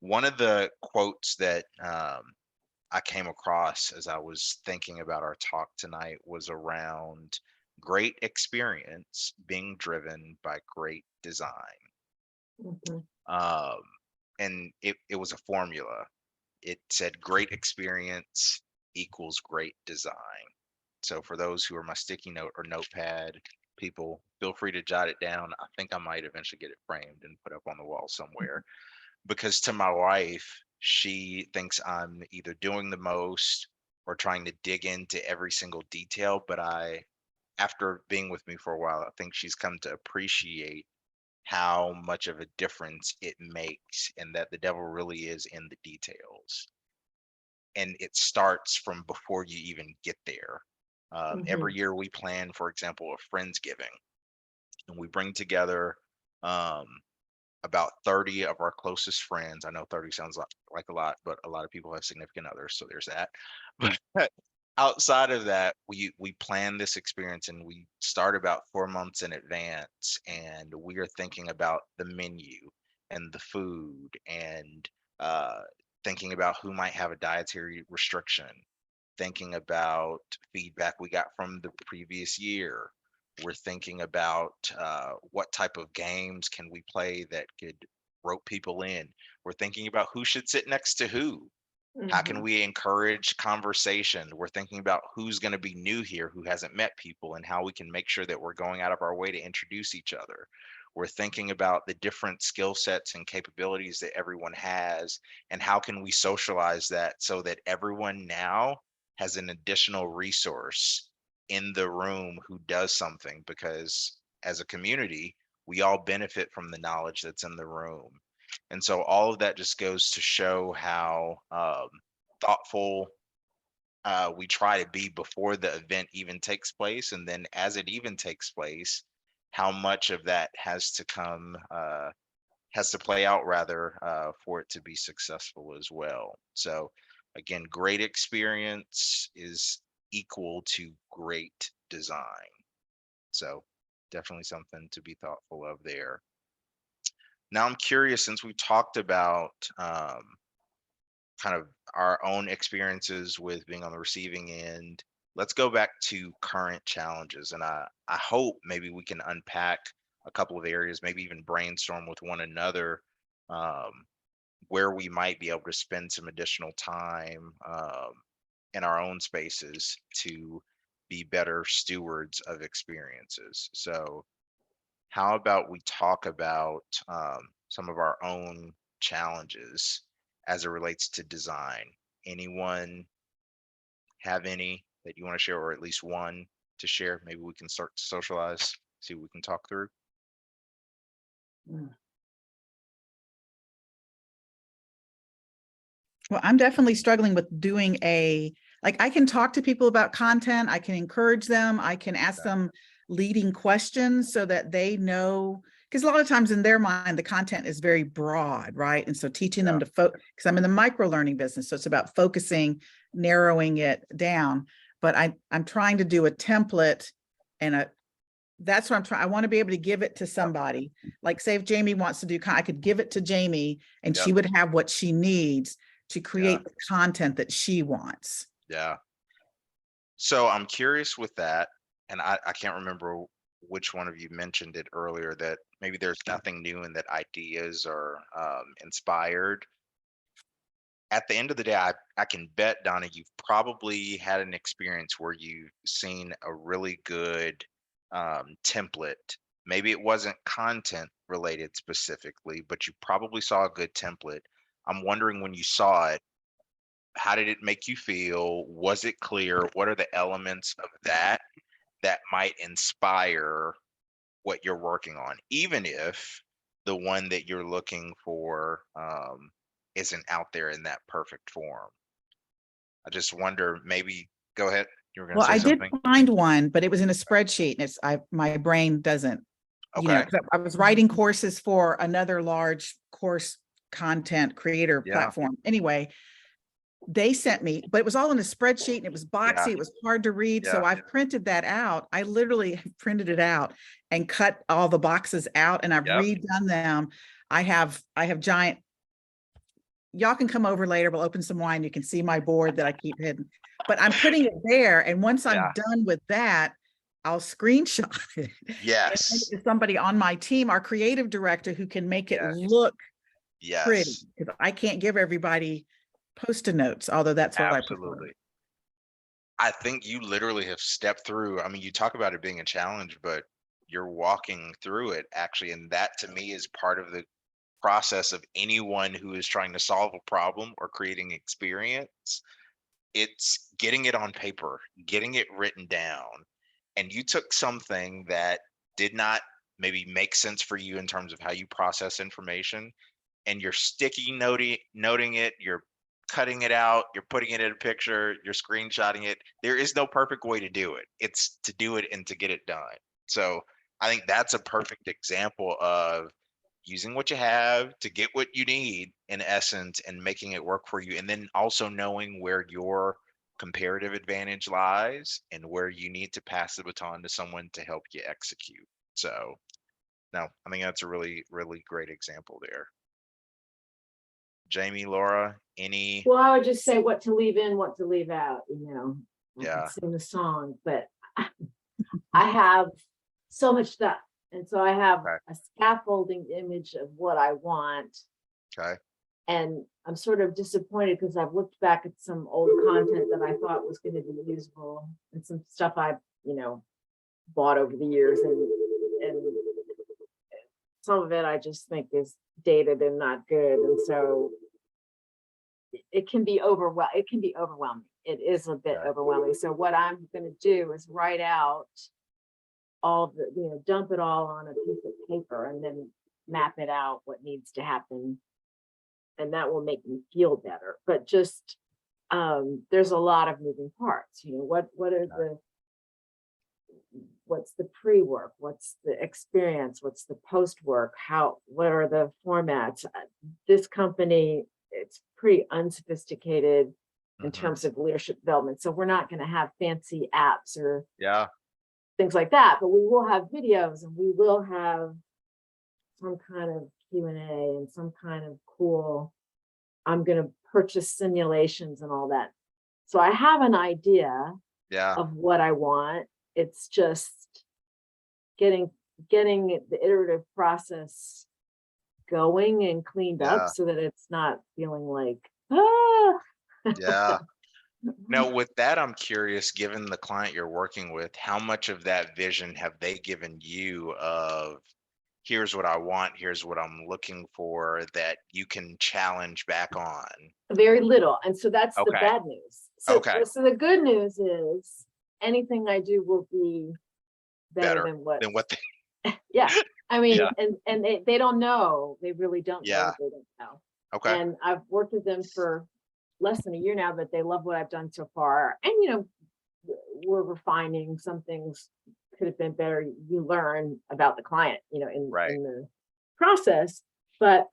one of the quotes that I came across as I was thinking about our talk tonight was around great experience being driven by great design. Mhm. Um, and it was a formula. It said great experience equals great design. So for those who are my sticky note or notepad people, feel free to jot it down. I think I might eventually get it framed and put up on the wall somewhere. Because to my wife, she thinks I'm either doing the most or trying to dig into every single detail. But after being with me for a while, I think she's come to appreciate how much of a difference it makes and that the devil really is in the details. and it starts from before you even get there. Every Mhm. year we plan, for example, a Friendsgiving, and we bring together um, about 30 of our closest friends. I know 30 sounds like a lot, but a lot of people have significant others, so there's that. But outside of that, we plan this experience and we start about 4 months in advance, and we are thinking about the menu and the food and uh, thinking about who might have a dietary restriction, thinking about feedback we got from the previous year. We're thinking about what type of games can we play that could rope people in. We're thinking about who should sit next to who. How can Mhm. we encourage conversation? We're thinking about who's going to be new here, who hasn't met people, and how we can make sure that we're going out of our way to introduce each other. We're thinking about the different skill sets and capabilities that everyone has, and how can we socialize that so that everyone now has an additional resource in the room who does something, because as a community, we all benefit from the knowledge that's in the room. And so all of that just goes to show how thoughtful we try to be before the event even takes place. And then as it even takes place, how much of that has to play out rather for it to be successful as well. So again, great experience is equal to great design. So definitely something to be thoughtful of there. Now I'm curious, since we talked about kind of our own experiences with being on the receiving end, let's go back to current challenges. And I hope maybe we can unpack a couple of areas, maybe even brainstorm with one another um, where we might be able to spend some additional time in our own spaces to be better stewards of experiences. So how about we talk about some of our own challenges as it relates to design? Anyone have any that you want to share, or at least one to share? Maybe we can start to socialize, see what we can talk through. Well, I'm definitely struggling with doing like I can talk to people about content, I can encourage them, I can ask Okay. them leading questions so that they know, because a lot of times in their mind, the content is very broad, right? And so teaching them Yeah. to focus, because I'm in the micro learning business, so it's about focusing, narrowing it down. But I'm trying to do a template and that's what I'm trying. I want to be able to give it to somebody. Like say if Jamie wants to do, I could give it to Jamie and Yep. she would have what she needs to Yeah. create the content that she wants. Yeah. So I'm curious with that, and I can't remember which one of you mentioned it earlier, that maybe there's nothing new and that ideas are inspired. At the end of the day, I can bet, Donna, you've probably had an experience where you've seen a really good template. Maybe it wasn't content related specifically, but you probably saw a good template. I'm wondering, when you saw it, how did it make you feel? Was it clear? What are the elements of that that might inspire what you're working on, even if the one that you're looking for isn't out there in that perfect form? I just wonder, maybe go ahead. You were going to Well, say I did something? find one, but it was in a spreadsheet and my brain doesn't, Okay. 'cause I was writing courses for another large course content creator Yeah. platform. Anyway, they sent me, but it was all in a spreadsheet and it was boxy. Yeah. It was hard to read. So Yeah. I've printed that out. I literally printed it out and cut all the boxes out and I've Yep. redone them. I have giant, y'all can come over later. We'll open some wine. You can see my board that I keep hidden, but I'm putting it there. And once I'm Yeah. done with that, I'll screenshot it and send Yes. it to somebody on my team, our creative director, who can make it Yes. look pretty. Yes. Because I can't give everybody Post-it notes, although that's what I prefer. Absolutely. I think you literally have stepped through. I mean, you talk about it being a challenge, but you're walking through it actually. And that to me is part of the process of anyone who is trying to solve a problem or creating experience. It's getting it on paper, getting it written down. And you took something that did not maybe make sense for you in terms of how you process information, and you're sticky noting it, you're cutting it out, you're putting it in a picture, you're screenshotting it. There is no perfect way to do it. It's to do it and to get it done. So I think that's a perfect example of using what you have to get what you need in essence and making it work for you. And then also knowing where your comparative advantage lies and where you need to pass the baton to someone to help you execute. So no, I think that's a really, really great example there. Jamie, Laura, any? Well, I would just say what to leave in, what to leave out, I Yeah. could sing the song, but I have so much stuff. And so I have Okay. a scaffolding image of what I want. Okay. And I'm sort of disappointed because I've looked back at some old content that I thought was going to be usable and some stuff I've, bought over the years, and some of it I just think is dated and not good. And so it can be overwhelming. It is a bit Okay. overwhelming. So what I'm going to do is write out all the, dump it all on a piece of paper and then map it out what needs to happen. And that will make me feel better. But just, there's a lot of moving parts. What's the pre-work? What's the experience? What's the post-work? What are the formats? This company, it's pretty unsophisticated in terms of leadership development. So we're not going to have fancy apps or Yeah. things like that, but we will have videos and we will have some kind of Q&A and some kind of cool, I'm going to purchase simulations and all that. So I have an idea of what I want. It's just getting the iterative process going and cleaned up so that it's not feeling like, Yeah. Now, with that, I'm curious, given the client you're working with, how much of that vision have they given you of here's what I want, here's what I'm looking for that you can challenge back on? Very little. And so that's the Okay. bad news. So, Okay. so the good news is anything I do will be better than what they yeah. I mean, Yeah. and they don't know. They really don't know Yeah. what they don't know. Okay. And I've worked with them for less than a year now, but they love what I've done so far. And we're refining some things could have been better. You learn about the client, in the process. But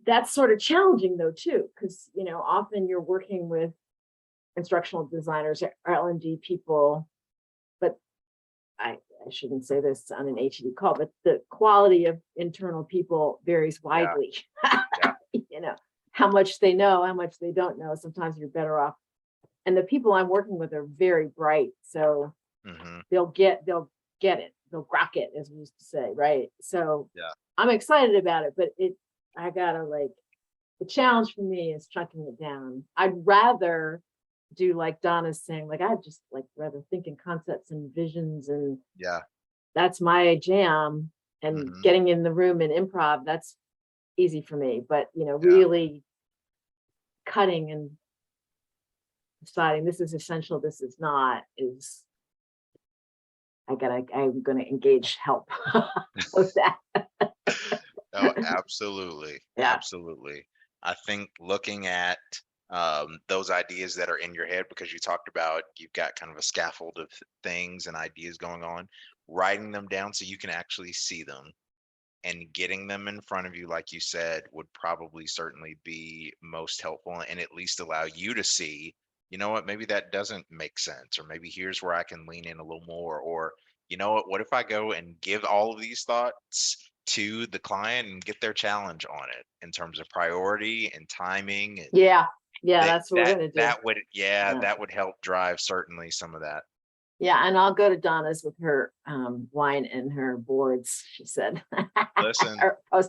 that's sort of challenging though too, because often you're working with instructional designers or L&D people, but I shouldn't say this on an HED call, but the quality of internal people varies widely. How much they know, how much they don't know. Sometimes you're better off. And the people I'm working with are very bright, so they'll get it, they'll grok it, as we used to say, right? So I'm excited about it, but I gotta the challenge for me is chunking it down. I'd rather do like Donna's saying, I'd just rather think in concepts and visions, and that's my jam. And getting in the room and improv, that's easy for me. But really cutting and deciding this is essential, this is not, I'm gonna engage help with that. Oh, absolutely. Yeah. Absolutely. I think looking at those ideas that are in your head, because you talked about you've got kind of a scaffold of things and ideas going on, writing them down so you can actually see them and getting them in front of you, like you said, would probably certainly be most helpful and at least allow you to see, you know what, maybe that doesn't make sense, or maybe here's where I can lean in a little more, or you know what if I go and give all of these thoughts to the client and get their challenge on it in terms of priority and timing. And yeah, that's what we're gonna do. That would help drive certainly some of that. Yeah, and I'll go to Donna's with her wine and her boards, she said. Listen,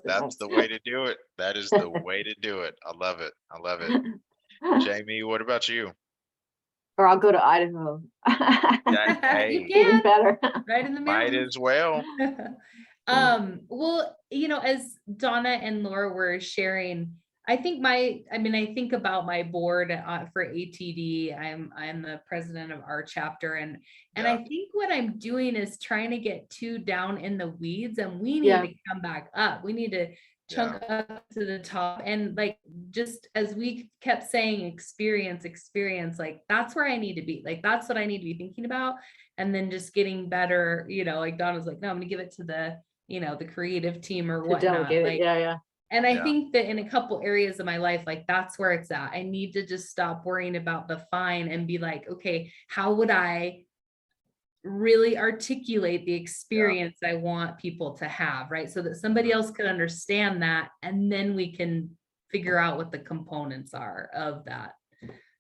that's the way to do it. That is the way to do it. I love it. I love it. Jamie, what about you? Or I'll go to Idaho. Hey, You Even can, better. right in the might middle. as well. Well, as Donna and Laura were sharing, I think about my board for ATD. I'm the president of our chapter, and I think what I'm doing is trying to get too down in the weeds, and we need to come back up. We need chunk up to the top. And like, just as we kept saying, experience, like that's where I need to be. Like, that's what I need to be thinking about. And then just getting better, like Donna's like, no, I'm gonna give it to the, the creative team or To whatnot. delegate it. Like, Yeah. and I Yeah. think that in a couple areas of my life, like that's where it's at. I need to just stop worrying about the fine and be like, okay, how would I really articulate the experience I want people to have, right? So that somebody else could understand that, and then we can figure out what the components are of that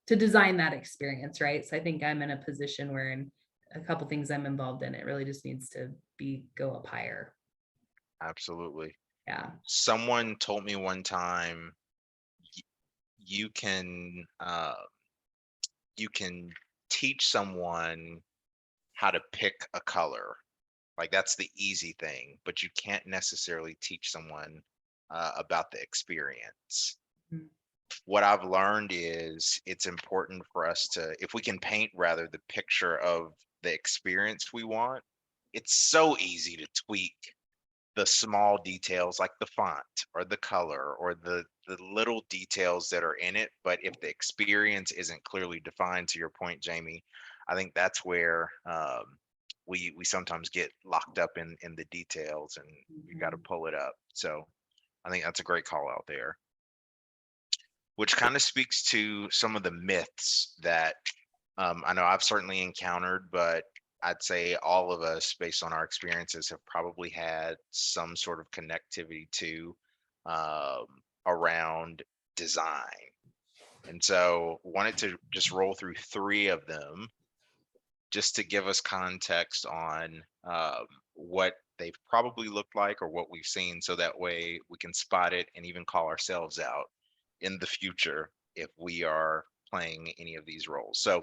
to design that experience, right? So I think I'm in a position where in a couple things I'm involved in, it really just needs to go up higher. Absolutely. Yeah. Someone told me one time, you can teach someone how to pick a color. Like that's the easy thing, but you can't necessarily teach someone about the experience. Mhm. What I've learned is it's important for us to, if we can paint rather the picture of the experience we want, it's so easy to tweak the small details like the font or the color or the little details that are in it. But if the experience isn't clearly defined, to your point, Jamie, I think that's where we sometimes get locked up in the details, and you got to pull it up. So I think that's a great call out there, which kind of speaks to some of the myths that I know I've certainly encountered, but I'd say all of us, based on our experiences, have probably had some sort of connectivity to um, around design. And so wanted to just roll through 3 of them just to give us context on what they've probably looked like or what we've seen, so that way we can spot it and even call ourselves out in the future if we are playing any of these roles. So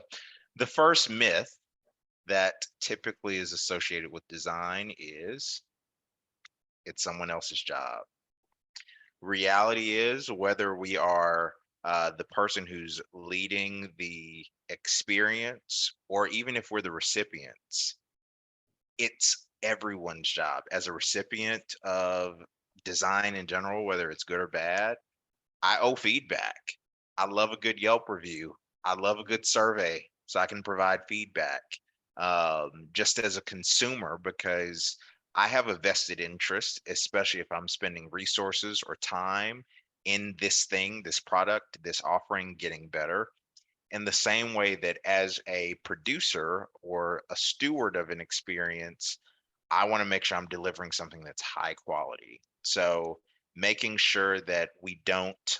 the first myth that typically is associated with design is it's someone else's job. Reality is, whether we are the person who's leading the experience or even if we're the recipients, it's everyone's job. As a recipient of design in general, whether it's good or bad, I owe feedback. I love a good Yelp review. I love a good survey so I can provide feedback. Just as a consumer, because I have a vested interest, especially if I'm spending resources or time in this thing, this product, this offering getting better. In the same way that as a producer or a steward of an experience, I want to make sure I'm delivering something that's high quality. So making sure that we don't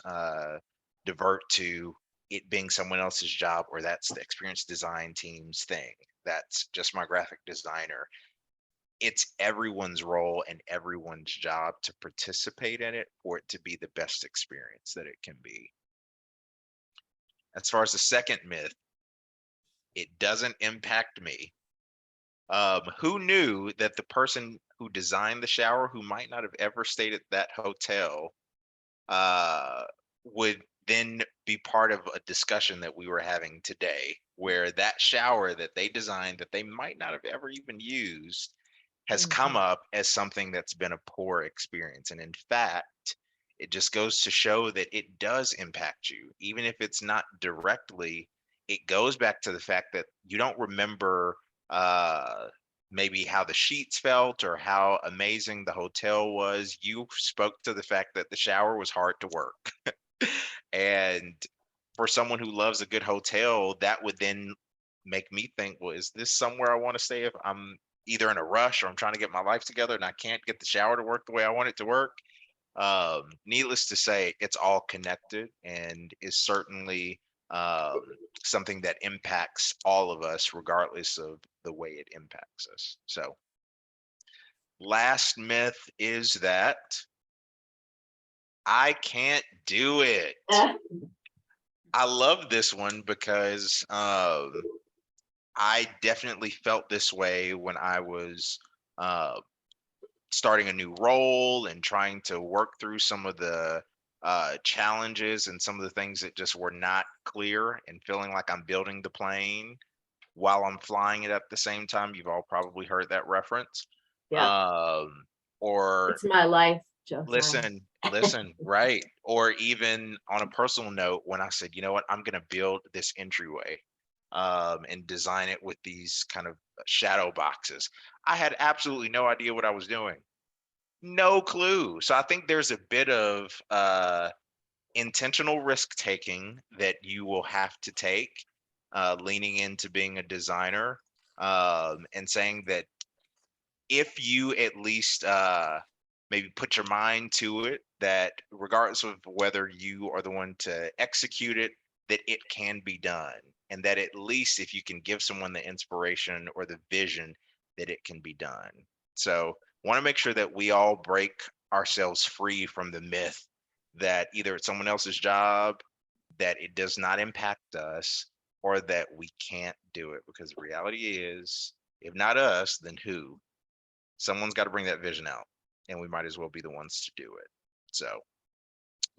divert to it being someone else's job, or that's the experience design team's thing. That's just my graphic designer. It's everyone's role and everyone's job to participate in it for it to be the best experience that it can be. As far as the second myth, it doesn't impact me. Who knew that the person who designed the shower, who might not have ever stayed at that hotel, would then be part of a discussion that we were having today, where that shower that they designed that they might not have ever even used has come up as something that's been a poor experience. And in fact, it just goes to show that it does impact you, even if it's not directly. It goes back to the fact that you don't remember maybe how the sheets felt or how amazing the hotel was. You spoke to the fact that the shower was hard to work. And for someone who loves a good hotel, that would then make me think, well, is this somewhere I want to stay if I'm either in a rush or I'm trying to get my life together and I can't get the shower to work the way I want it to work? Needless to say, it's all connected and is certainly something that impacts all of us, regardless of the way it impacts us. So, last myth is that I can't do it. I love this one because I definitely felt this way when I was starting a new role and trying to work through some of the challenges and some of the things that just were not clear, and feeling like I'm building the plane while I'm flying it at the same time. You've all probably heard that reference. Yeah. Or It's my life. Josiah. Listen, right. Or even on a personal note, when I said, you know what, I'm going to build this entryway and design it with these kind of shadow boxes. I had absolutely no idea what I was doing. No clue. So I think there's a bit of intentional risk taking that you will have to take, leaning into being a designer, and saying that if you at least maybe put your mind to it, that regardless of whether you are the one to execute it, that it can be done. And that at least if you can give someone the inspiration or the vision, that it can be done. So want to make sure that we all break ourselves free from the myth that either it's someone else's job, that it does not impact us, or that we can't do it. Because the reality is, if not us, then who? Someone's got to bring that vision out, and we might as well be the ones to do it. So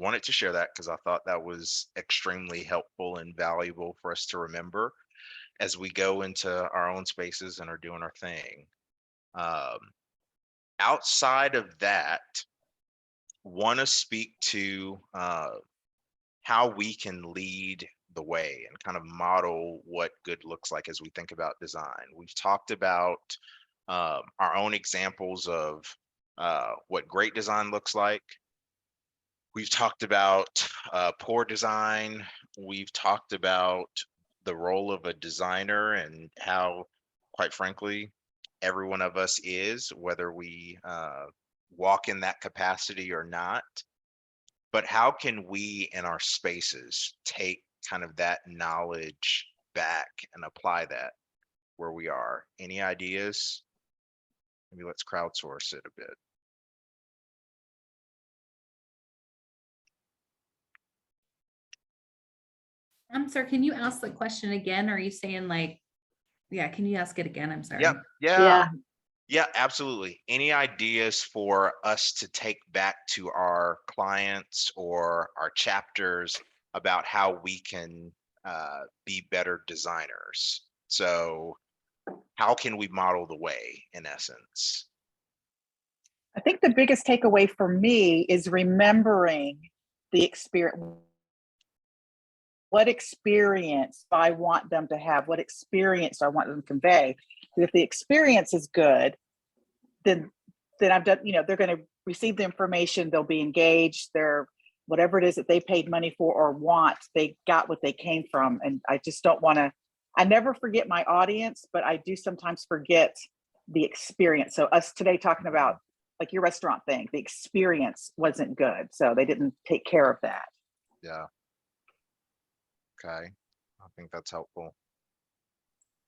wanted to share that because I thought that was extremely helpful and valuable for us to remember as we go into our own spaces and are doing our thing. Outside of that, want to speak to how we can lead the way and kind of model what good looks like as we think about design. We've talked about our own examples of what great design looks like. We've talked about poor design. We've talked about the role of a designer and how, quite frankly, every one of us is, whether we walk in that capacity or not. But how can we in our spaces take kind of that knowledge back and apply that where we are? Any ideas? Maybe let's crowdsource it a bit. I'm sorry, can you ask the question again? Are you saying like, yeah, can you ask it again? I'm sorry. Yep. Yeah, absolutely. Any ideas for us to take back to our clients or our chapters about how we can be better designers? So how can we model the way, in essence? I think the biggest takeaway for me is remembering the experience. What experience I want them to have, what experience I want them to convey. If the experience is good, then I've done, they're going to receive the information, they'll be engaged, they're whatever it is that they paid money for or want, they got what they came from. And I just don't want to, I never forget my audience, but I do sometimes forget the experience. So us today talking about like your restaurant thing, the experience wasn't good. So they didn't take care of that. Yeah. Okay. I think that's helpful.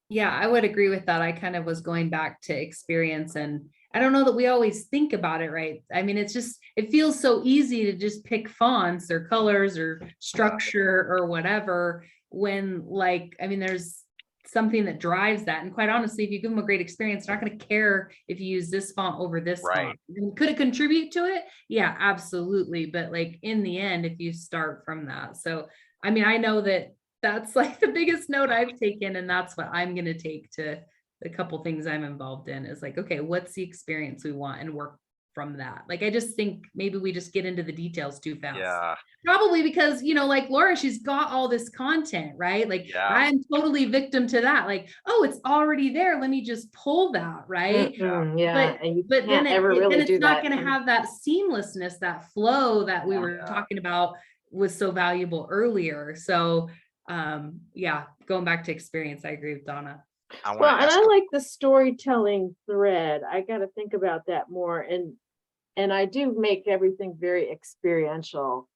Yeah, I would agree with that. I kind of was going back to experience, and I don't know that we always think about it, right? I mean, it's just, it feels so easy to just pick fonts or colors or structure or whatever, when like, I mean, there's something that drives that. And quite honestly, if you give them a great experience, they're not going to care if you use this font over this font. Could it contribute to it? Yeah, absolutely. But like in the end, if you start from that. So, I mean, I know that that's like the biggest note I've taken, and that's what I'm going to take to the couple things I'm involved in is like, okay, what's the experience we want and work from that. Like, I just think maybe we just get into the details too fast. Yeah. Probably because, like Laura, she's got all this content, right? Like I'm totally victim to that. Like, oh, it's already there. Let me just pull that, right? Yeah. But then it's not going to and have that seamlessness, that flow that we were talking about was so valuable earlier. So going back to experience, I agree with Donna. and I like the storytelling thread. I got to think about that more, and I do make everything very experiential,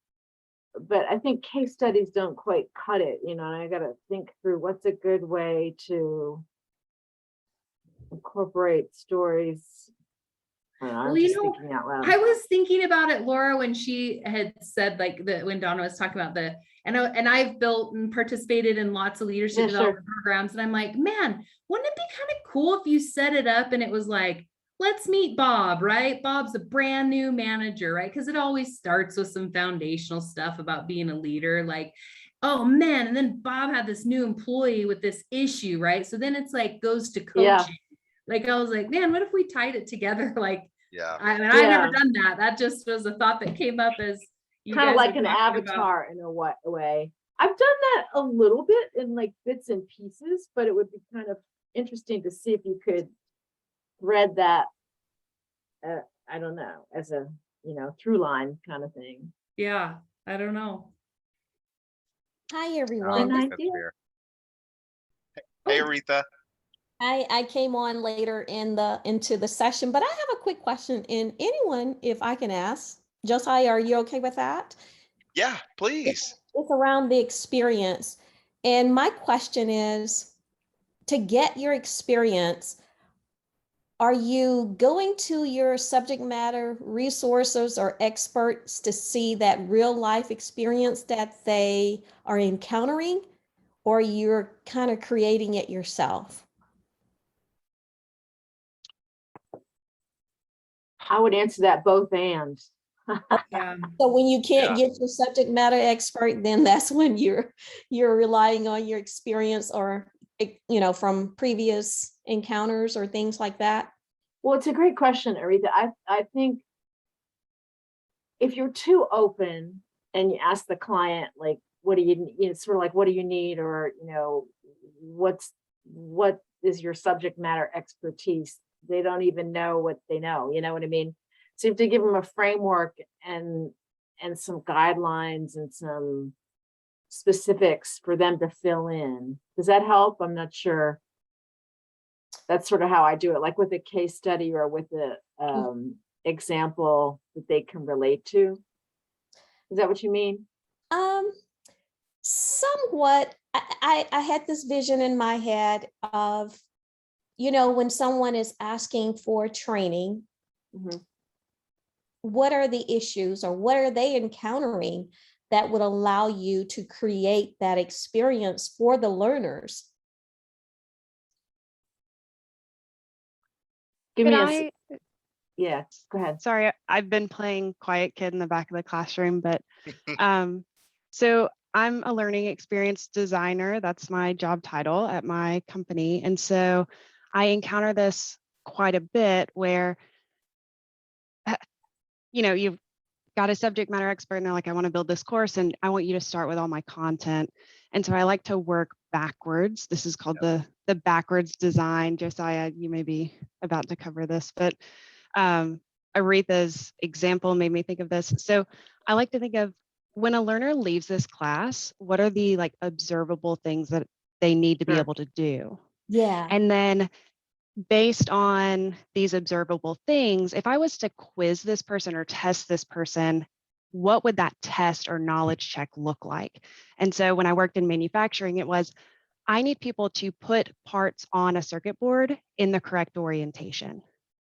but I think case studies don't quite cut it, and I got to think through what's a good way to incorporate stories. I'm just thinking out loud. I was thinking about it, Laura, when she had said when Donna was talking about and I've built and participated in lots of leadership development programs, and I'm like, man, wouldn't it be kind of cool if you set it up and it was like, let's meet Bob, right? Bob's a brand new manager, right? Because it always starts with some foundational stuff about being a leader, like, oh man, and then Bob had this new employee with this issue, right? So then it's like goes to coaching. Like I was like, man, what if we tied it together like Yeah. I mean, I've never Yeah. done that. That just was a thought that came up as you Kind of guys like were an talking about. avatar in a way. I've done that a little bit in like bits and pieces, but it would be kind of interesting to see if you could thread that, I don't know, as a, through line kind of thing. Yeah, I don't know. Hi, I everyone. Good think that's idea. fair. Hey, Aretha. I came on later into the session, but I have a quick question. And anyone, if I can ask, Josiah, are you okay with that? Yeah, please. It's around the experience. And my question is, to get your experience, are you going to your subject matter resources or experts to see that real life experience that they are encountering, or you're kind of creating it yourself? I would answer that both and. Yeah. So when you can't Yeah. get your subject matter expert, then that's when you're relying on your experience or from previous encounters or things like that. Well, it's a great question, Aretha. I think if you're too open and you ask the client, like, what do you sort of like, what do you need? Or, what is your subject matter expertise? They don't even know what they know. You know what I mean? So you have to give them a framework and some guidelines and some specifics for them to fill in. Does that help? I'm not sure. That's sort of how I do it, like with a case study or with a example that they can relate to. Is that what you mean? Um, Somewhat. I had this vision in my head of, when someone is asking for training, Mhm. what are the issues or what are they encountering that would allow you to create that experience for the learners? Give Could me I, yeah, go ahead. sorry, I've been playing quiet kid in the back of the classroom, but so I'm a learning experience designer. That's my job title at my company. And so I encounter this quite a bit where, you've got a subject matter expert and they're like, I want to build this course and I want you to start with all my content. And so I like to work backwards. This is called the backwards design. Josiah, you may be about to cover this, but Aretha's example made me think of this. So I like to think of when a learner leaves this class, what are the like observable things that they need to be Sure. able to do? Yeah. And then based on these observable things, if I was to quiz this person or test this person, what would that test or knowledge check look like? And so when I worked in manufacturing, it was, I need people to put parts on a circuit board in the correct orientation.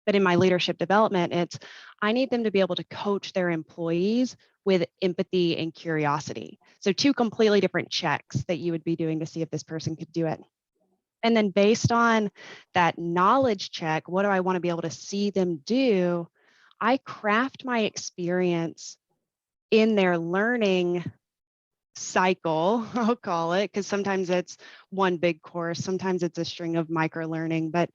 But in my leadership development, it's, I need them to be able to coach their employees with empathy and curiosity. So two completely different checks that you would be doing to see if this person could do it. And then based on that knowledge check, what do I want to be able to see them do? I craft my experience in their learning cycle, I'll call it, because sometimes it's one big course, sometimes it's a string of micro learning, but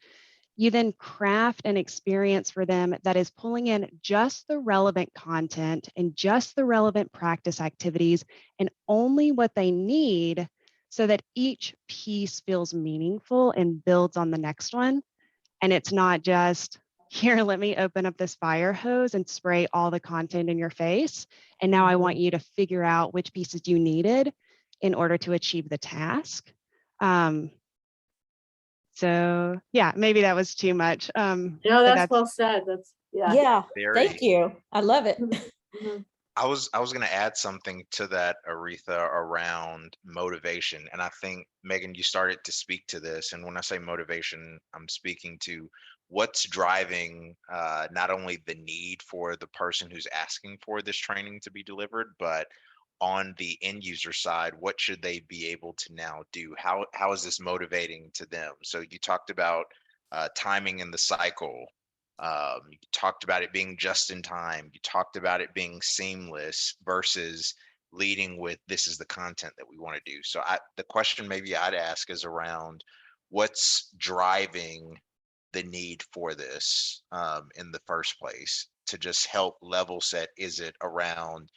you then craft an experience for them that is pulling in just the relevant content and just the relevant practice activities and only what they need so that each piece feels meaningful and builds on the next one. And it's not just, here, let me open up this fire hose and spray all the content in your face. And now I want you to figure out which pieces you needed in order to achieve the task. So yeah, maybe that was too much. No, But that's well said. That's Yeah. Very. Thank you. I love it. Mhm. I was going to add something to that, Aretha, around motivation. And I think, Megan, you started to speak to this. And when I say motivation, I'm speaking to what's driving not only the need for the person who's asking for this training to be delivered, but on the end user side, what should they be able to now do? How is this motivating to them? So you talked about timing in the cycle. You talked about it being just in time. You talked about it being seamless versus leading with this is the content that we want to do. So the question maybe I'd ask is around what's driving the need for this in the first place, to just help level set? Is it around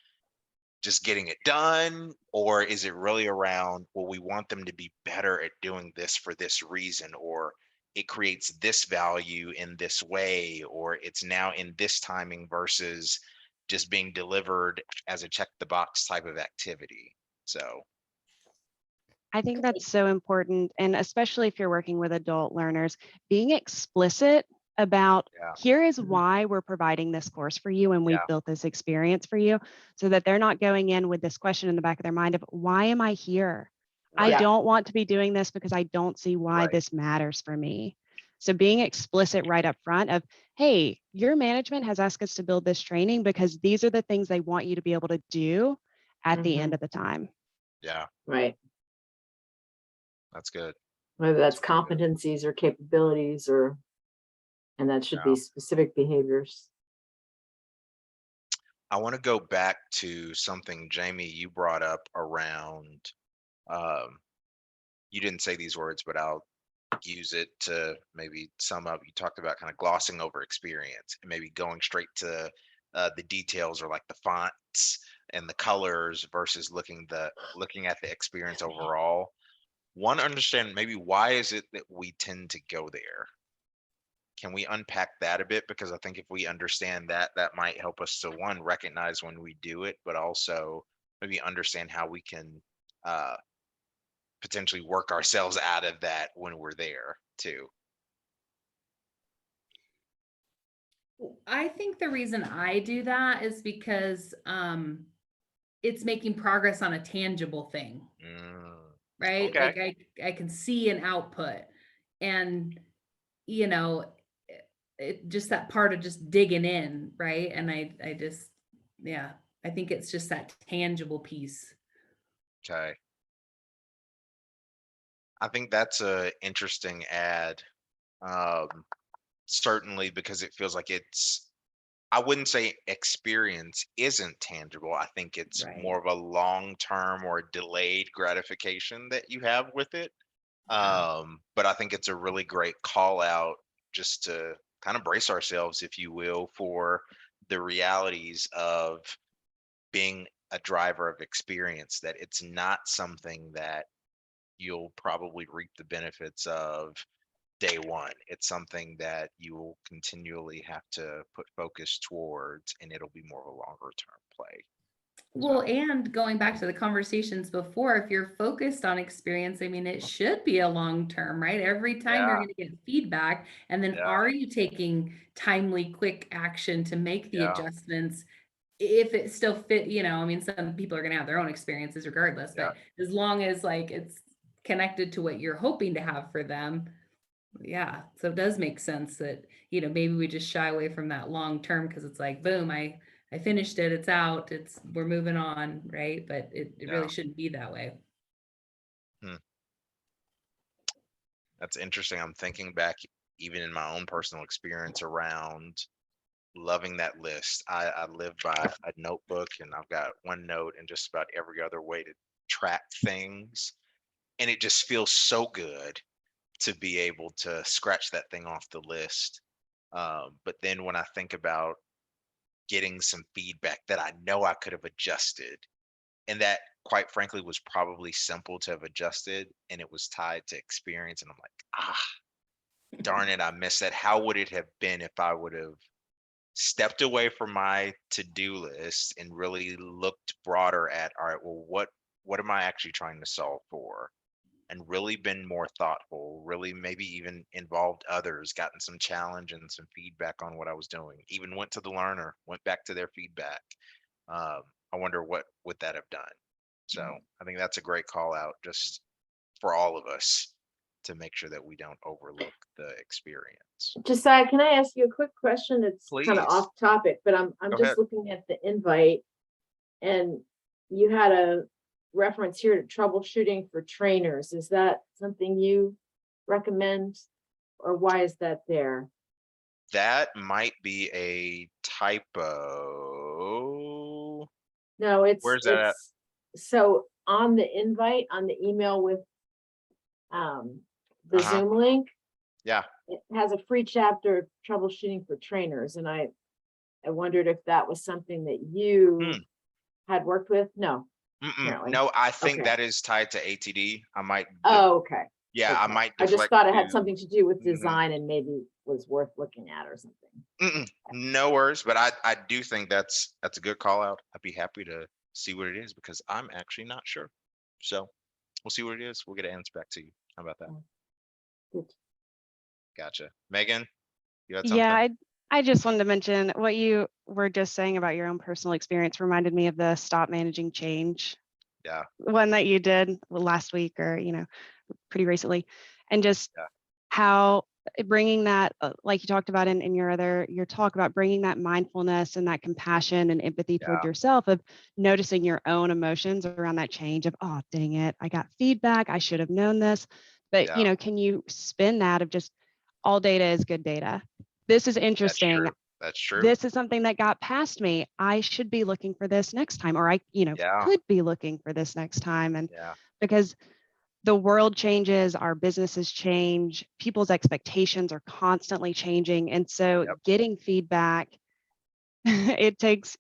just getting it done, or is it really around, well, we want them to be better at doing this for this reason, or it creates this value in this way, or it's now in this timing versus just being delivered as a check the box type of activity? So I think that's so important. And especially if you're working with adult learners, being explicit about yeah, here is Mhm. why we're providing this course for you and we've yeah, built this experience for you, so that they're not going in with this question in the back of their mind of why am I here? I right, don't want to be doing this because I don't see why right, this matters for me. So being explicit right up front of, hey, your management has asked us to build this training because these are the things they want you to be able to do at the end Mhm. of the time. yeah, Right. that's good. Whether That's that's really good. competencies or capabilities and that should Yeah. be specific behaviors. I want to go back to something, Jamie, you brought up around, um, you didn't say these words, but I'll use it to maybe sum up. You talked about kind of glossing over experience and maybe going straight to the details, or like the fonts and the colors, versus looking at the experience overall. Want to understand maybe why is it that we tend to go there? Can we unpack that a bit? Because I think if we understand that, that might help us to, one, recognize when we do it, but also maybe understand how we can uh, potentially work ourselves out of that when we're there too. I think the reason I do that is because it's making progress on a tangible thing, Mm, right? okay. Like I can see an output, and you know, it just that part of just digging in, right? And I just, yeah, I think it's just that tangible piece. Okay. I think that's a interesting add. Um, Certainly, because it feels like I wouldn't say experience isn't tangible. I think it's Right. more of a long-term or delayed gratification that you have with it. Yeah. But I think it's a really great call out, just to kind of brace ourselves, if you will, for the realities of being a driver of experience, that it's not something that you'll probably reap the benefits of day one. It's something that you will continually have to put focus towards, and it'll be more of a longer term play. Well, So and going back to the conversations before, if you're focused on experience, I mean, it should be a long term, right? Every time you're yeah, going to get feedback. And then yeah, are you taking timely, quick action to make the yeah, adjustments? If it still fit, I mean, some people are going to have their own experiences regardless, yeah, but as long as like it's connected to what you're hoping to have for them, yeah. So it does make sense that, maybe we just shy away from that long term because it's like, boom, I finished it, it's out, we're moving on, right? But it yeah. really shouldn't be that way. Hmm. That's interesting. I'm thinking back even in my own personal experience around loving that list. I live by a notebook, and I've got one note and just about every other way to track things. And it just feels so good to be able to scratch that thing off the list. But then when I think about getting some feedback that I know I could have adjusted, and that quite frankly was probably simple to have adjusted, and it was tied to experience, and I'm like, darn it, I missed that. How would it have been if I would have stepped away from my to-do list and really looked broader at, all right, well, what am I actually trying to solve for? And really been more thoughtful, really maybe even involved others, gotten some challenge and some feedback on what I was doing, even went to the learner, went back to their feedback. Um, I wonder what would that have done. So I think that's a great call out, just for all of us, to make sure that we don't overlook the experience. Josiah, can I ask you a quick question? It's kind of Please off topic, but I'm go just ahead. looking at the invite, and you had a reference here to troubleshooting for trainers. Is that something you recommend, or why is that there? That might be a typo. No, Where's that at? so on the invite, on the email with the Uh-huh. Zoom link, Yeah. it has a free chapter troubleshooting for trainers, and I wondered if that was something that you Hmm. had worked with. No, Mm-mm. apparently. No, I think Okay. that is tied to ATD. I might, Oh, okay. yeah, I Okay. might I just deflect thought it had to. something to do with Mhm. design and maybe was worth looking at or something. No worries, but I do think that's a good call out. I'd be happy to see what it is because I'm actually not sure. So we'll see what it is. We'll get an answer back to you. How about that? Good. Gotcha. Megan, you had Yeah, something? I just wanted to mention what you were just saying about your own personal experience reminded me of the Stop Managing Change Yeah. one that you did last week or, pretty recently. And just Yeah. how bringing that, like you talked about in your talk about bringing that mindfulness and that compassion and empathy toward Yeah. yourself of noticing your own emotions around that change of, oh, dang it, I got feedback, I should have known this. But, Yeah. can you spin that of just all data is good data? This is That's interesting. true. That's true. This is something that got past me. I should be looking for this next time, or I, Yeah. could be looking for this next time. And Yeah. because the world changes, our businesses change, people's expectations are constantly changing. And so Yep. getting feedback, it takes,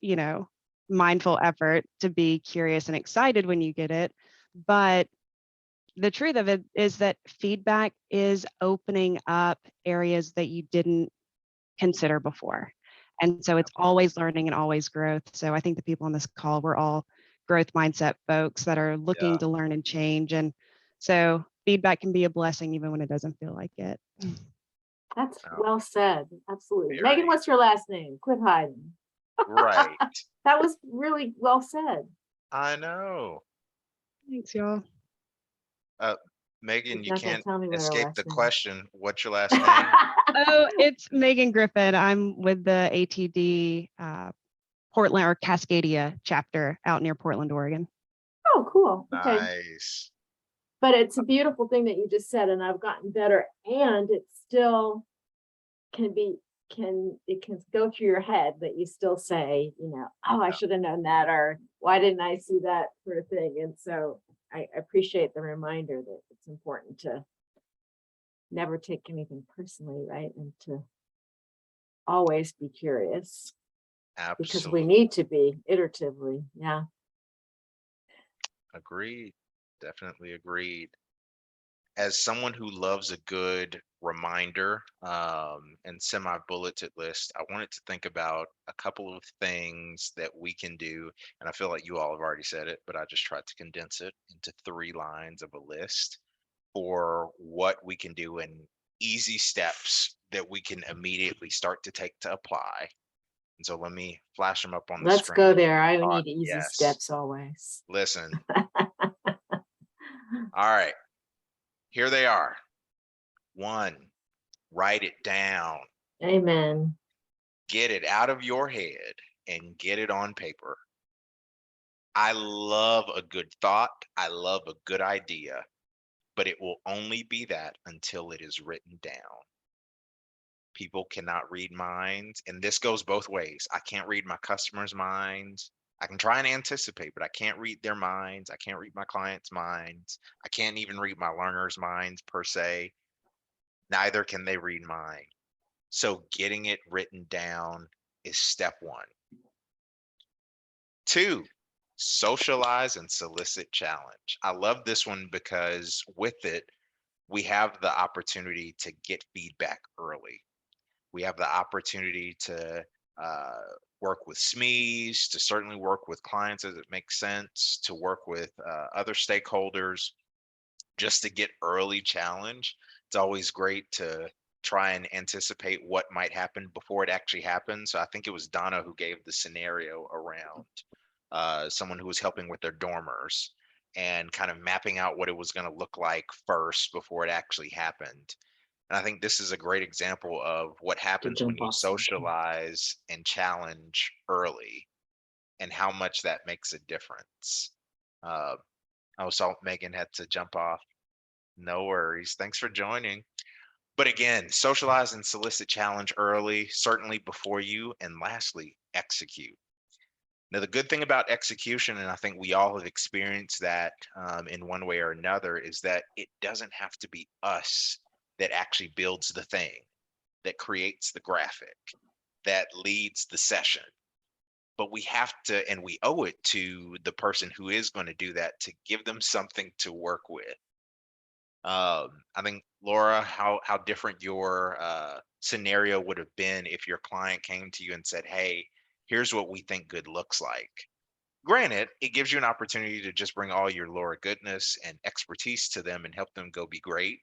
mindful effort to be curious and excited when you get it. But the truth of it is that feedback is opening up areas that you didn't consider before. And so it's always learning and always growth. So I think the people on this call, we're all growth mindset folks that are looking Yeah. to learn and change. And so feedback can be a blessing even when it doesn't feel like it. That's Oh, well said. Absolutely. very Megan, what's your last name? Quit hiding. right. That was really well said. I know. Thanks, y'all. Megan, She's you not gonna can't tell me what her escape the last name question. What's your last is. name? Oh, it's Megan Griffin. I'm with the ATD Portland or Cascadia chapter out near Portland, Oregon. Oh, cool. Okay. Nice. But it's a beautiful thing that you just said, and I've gotten better, and it still can be it can go through your head, but you still say, oh, I should have known that, or why didn't I see that, sort of thing. And so I appreciate the reminder that it's important to never take anything personally, right? And to always be curious because we Absolutely. need to be iteratively. Yeah. Agreed. Definitely agreed. As someone who loves a good reminder and semi-bulleted list, I wanted to think about a couple of things that we can do. And I feel like you all have already said it, but I just tried to condense it into 3 lines of a list for what we can do in easy steps that we can immediately start to take to apply. And so let me flash them up on the Let's go screen. there. I Uh, need easy yes. steps always. Listen. All right. Here they are. 1, write it down. Amen. Get it out of your head and get it on paper. I love a good thought. I love a good idea, but it will only be that until it is written down. People cannot read minds, and this goes both ways. I can't read my customers' minds. I can try and anticipate, but I can't read their minds. I can't read my clients' minds. I can't even read my learners' minds per se. Neither can they read mine. So getting it written down is step 1. 2, socialize and solicit challenge. I love this one because with it, we have the opportunity to get feedback early. We have the opportunity to uh, work with SMEs, to certainly work with clients as it makes sense, to work with other stakeholders, just to get early challenge. It's always great to try and anticipate what might happen before it actually happens. So I think it was Donna who gave the scenario around someone who was helping with their dormers and kind of mapping out what it was going to look like first before it actually happened. And I think this is a great example of what happens when jump you off something. socialize and challenge early and how much that makes a difference. Uh, oh, so Megan had to jump off. No worries. Thanks for joining. But again, socialize and solicit challenge early, certainly before you. And lastly, execute. Now, the good thing about execution, and I think we all have experienced that in one way or another, is that it doesn't have to be us that actually builds the thing, that creates the graphic, that leads the session. But we have to, and we owe it to the person who is going to do that, to give them something to work with. I think, Laura, how different your scenario would have been if your client came to you and said, hey, here's what we think good looks like. Granted, it gives you an opportunity to just bring all your Laura goodness and expertise to them and help them go be great.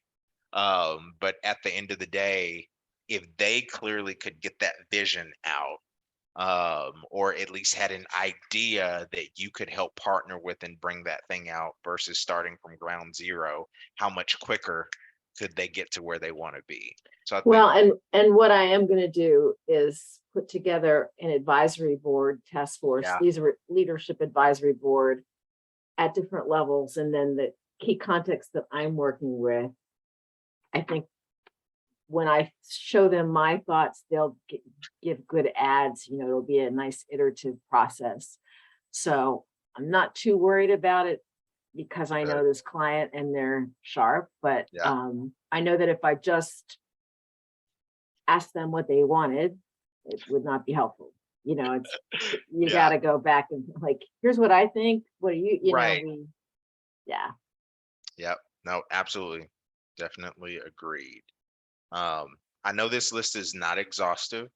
But at the end of the day, if they clearly could get that vision out, or at least had an idea that you could help partner with and bring that thing out versus starting from ground zero, how much quicker could they get to where they want to be? So I think, Well, and what I am going to do is put together an advisory board task force. Yeah. These are leadership advisory board at different levels. And then the key context that I'm working with, I think when I show them my thoughts, they'll give good ads, you know, it'll be a nice iterative process. So I'm not too worried about it because I know this client and they're sharp, but Yeah. I know that if I just ask them what they wanted, it would not be helpful. You know, it's, you Yeah. got to go back and like, here's what I think. What do you Right. know, yeah. Yep. No, absolutely. Definitely agreed. I know this list is not exhaustive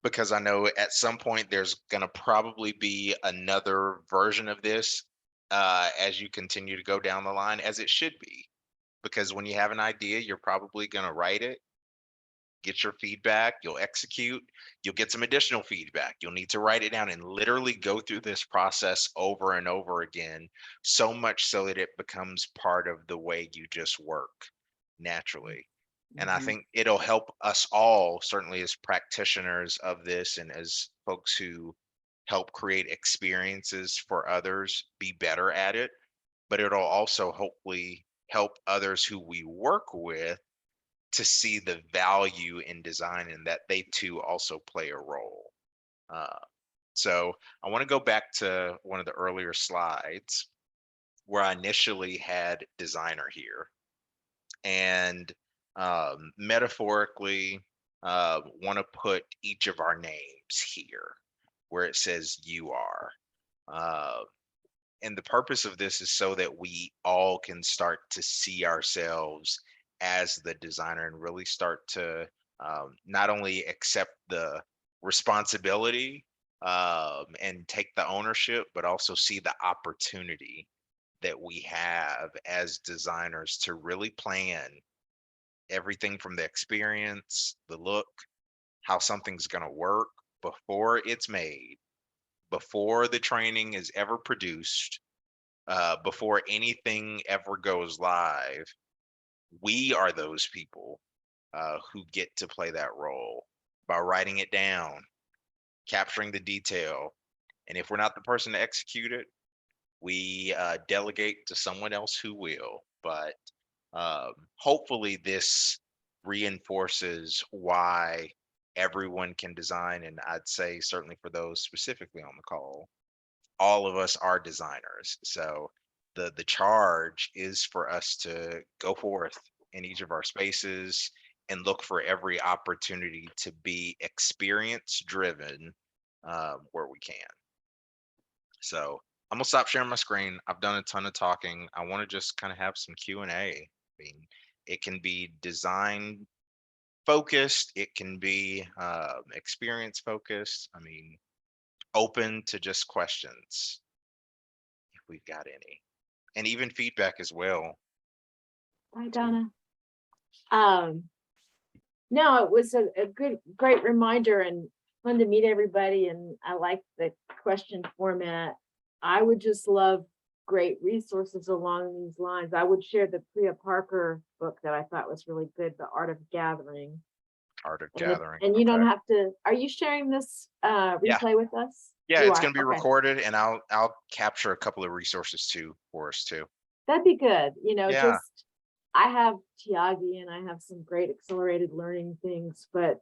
because I know at some point there's going to probably be another version of this as you continue to go down the line, as it should be. Because when you have an idea, you're probably going to write it, get your feedback, you'll execute, you'll get some additional feedback. You'll need to write it down and literally go through this process over and over again, so much so that it becomes part of the way you just work naturally. And I Mhm. think it'll help us all, certainly as practitioners of this and as folks who help create experiences for others, be better at it. But it'll also hopefully help others who we work with to see the value in design and that they too also play a role. Uh, so I want to go back to one of the earlier slides where I initially had designer here, and metaphorically want to put each of our names here where it says you are. And the purpose of this is so that we all can start to see ourselves as the designer and really start to not only accept the responsibility and take the ownership, but also see the opportunity that we have as designers to really plan everything from the experience, the look, how something's going to work before it's made, before the training is ever produced, before anything ever goes live. We are those people who get to play that role by writing it down, capturing the detail. And if we're not the person to execute it, we delegate to someone else who will. But hopefully this reinforces why everyone can design. And I'd say certainly for those specifically on the call, all of us are designers. So the charge is for us to go forth in each of our spaces and look for every opportunity to be experience driven where we can. So I'm gonna stop sharing my screen. I've done a ton of talking. I want to just kind of have some Q&A. I mean, it can be design focused, it can be experience focused. I mean, open to just questions if we've got any, and even feedback as well. Hi, Donna. No, it was a great reminder and fun to meet everybody. And I like the question format. I would just love great resources along these lines. I would share the Priya Parker book that I thought was really good, The Art of Gathering. Art of And, gathering. and you don't Okay. have to, are you sharing this replay with us? Yeah, You it's are? going to be Okay. recorded, and I'll capture a couple of resources too for us too. That'd be good. You know, Yeah. just, I have Tiagi and I have some great accelerated learning things, but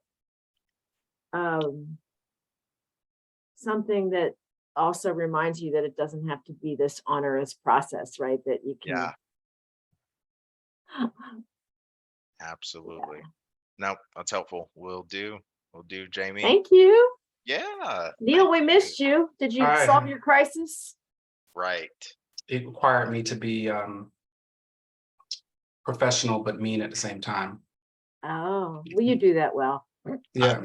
something that also reminds you that it doesn't have to be this onerous process, right? That you can. Yeah. Absolutely. No, that's helpful. Will do. Will do, Jamie. Thank you. Yeah. Neil, thank we you. missed you. Did you Hi. solve your crisis? Right. It required me to be professional but mean at the same time. Oh, well, you do that well. Yeah.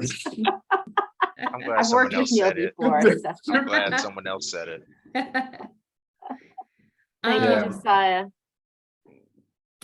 I'm glad I've someone worked with else Neil said it. before. So. I'm glad someone else said it. Thank you, Yeah. Josiah.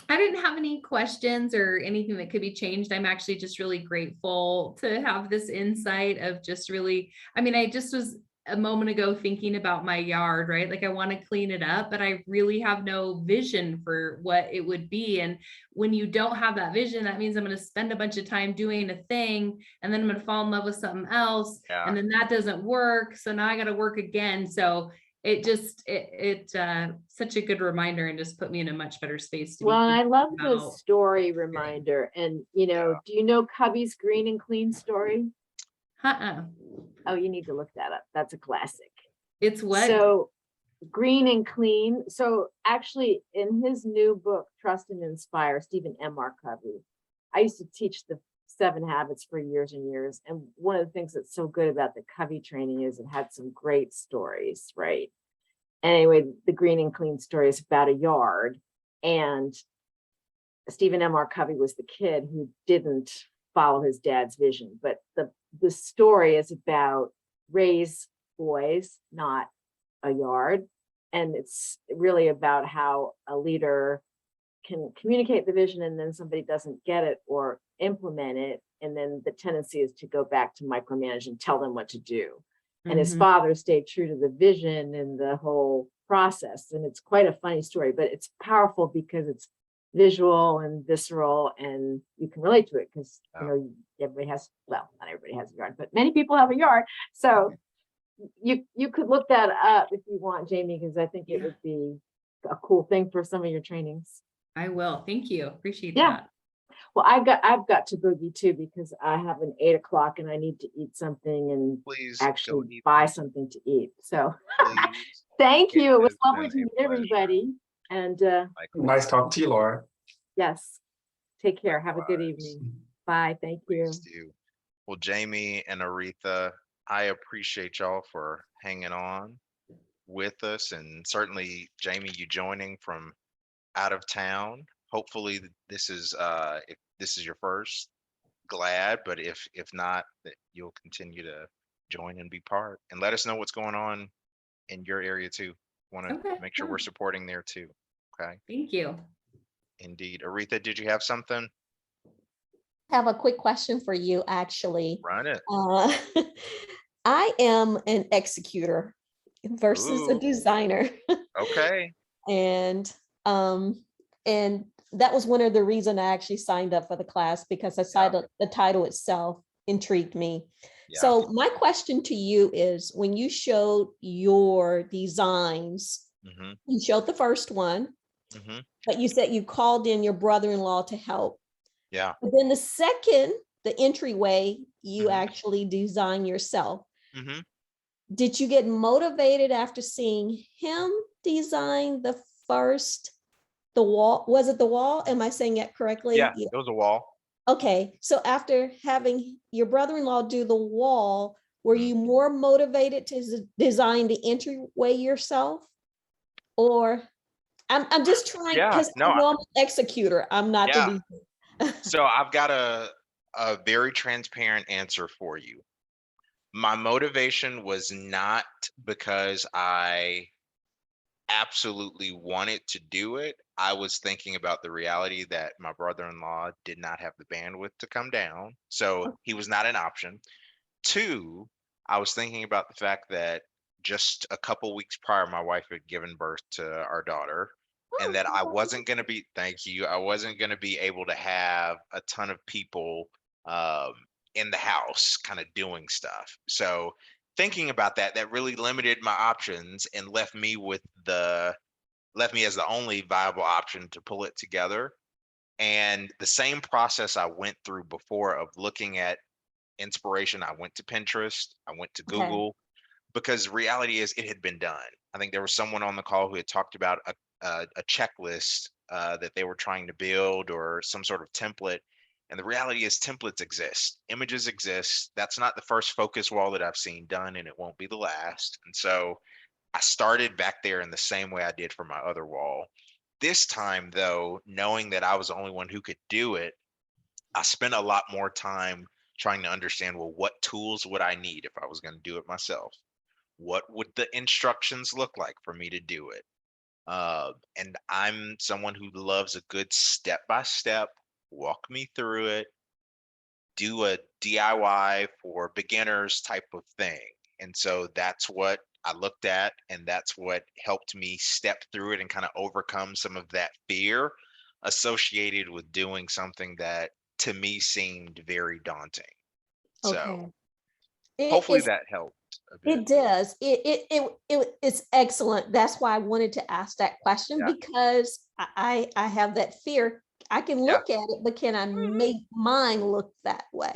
I didn't have any questions or anything that could be changed. I'm actually just really grateful to have this insight of just really, I mean, I just was a moment ago thinking about my yard, right? Like I want to clean it up, but I really have no vision for what it would be. And when you don't have that vision, that means I'm going to spend a bunch of time doing a thing and then I'm going to fall in love with something else. Yeah. And then that doesn't work. So now I got to work again. So it just, such a good reminder and just put me in a much better space. To Well, be I love the about- story reminder. And, you know, do you know Cubby's Green and Clean story? Oh, you need to look that up. That's a classic. It's what? So Green and Clean. So actually in his new book, Trust and Inspire, Stephen M.R. Covey, I used to teach the 7 Habits for years and years. And one of the things that's so good about the Covey training is it had some great stories, right? Anyway, the Green and Clean story is about a yard. And Stephen M.R. Covey was the kid who didn't follow his dad's vision. But the story is about raise boys, not a yard. And it's really about how a leader can communicate the vision and then somebody doesn't get it or implement it. And then the tendency is to go back to micromanage and tell them what to do. And his Mhm. father stayed true to the vision and the whole process. And it's quite a funny story, but it's powerful because it's visual and visceral and you can relate to it because, you know, everybody has, well, not everybody has a yard, but many people have a yard. So you could look that up if you want, Jamie, because I think it would be a cool thing for some of your trainings. I will. Thank you. Appreciate Yeah. that. Well, I've got to boogie too because I have an 8 o'clock and I need to eat something and Please go actually eat buy something. something to eat. So Please. thank It you. It was has lovely been to a meet pleasure. everybody. And Nice talking to you, Laura. yes, take care. Have a good Likewise. evening. Bye. Thank you. Please do. Well, Jamie and Aretha, I appreciate y'all for hanging on with us, and certainly Jamie, you joining from out of town. Hopefully this is if this is your first, glad, but if not, that you'll continue to join and be part and let us know what's going on in your area too. Want to Okay, make sure we're supporting there too. Okay. Thank you. Indeed. Aretha, did you have something? Have a quick question for you, actually. Run it. I am an executor versus a Ooh. designer. Okay. And that was one of the reasons I actually signed up for the class because the title itself intrigued me. Yeah. So my question to you is, when you showed your designs, Mm-hmm. you showed the first one, Mm-hmm. but you said you called in your brother-in-law to help. Yeah. But then the entryway, you Mhm. actually design yourself. Mm-hmm. Did you get motivated after seeing him design the wall? Was it the wall? Am I saying it correctly? Yeah, it was a wall. Okay, so after having your brother-in-law do the wall, were Mhm. you more motivated to design the entryway yourself? Or I'm just trying, Yeah, because no, I know I'm an executor. I'm not Yeah. the designer. So I've got a very transparent answer for you. My motivation was not because I absolutely wanted to do it. I was thinking about the reality that my brother-in-law did not have the bandwidth to come down, so he was not an option. 2, I was thinking about the fact that just a couple weeks prior, my wife had given birth to our daughter, and that I wasn't going to be, thank you, I wasn't going to be able to have a ton of people in the house kind of doing stuff. So thinking about that, that really limited my options and left me as the only viable option to pull it together. And the same process I went through before of looking at inspiration, I went to Pinterest, I went to Okay. Google, because reality is it had been done. I think there was someone on the call who had talked about a checklist that they were trying to build or some sort of template. And the reality is templates exist, images exist. That's not the first focus wall that I've seen done, and it won't be the last. And so I started back there in the same way I did for my other wall. This time, though, knowing that I was the only one who could do it, I spent a lot more time trying to understand, well, what tools would I need if I was going to do it myself? What would the instructions look like for me to do it? And I'm someone who loves a good step by step, walk me through it, do a DIY for beginners type of thing. And so that's what I looked at, and that's what helped me step through it and kind of overcome some of that fear associated with doing something that to me seemed very daunting. So Okay. It hopefully is, that helped a bit. it does. It's excellent. That's why I wanted to ask that question, Yeah. because I have that fear. I can Yeah. look at it, but can I make mine look that way?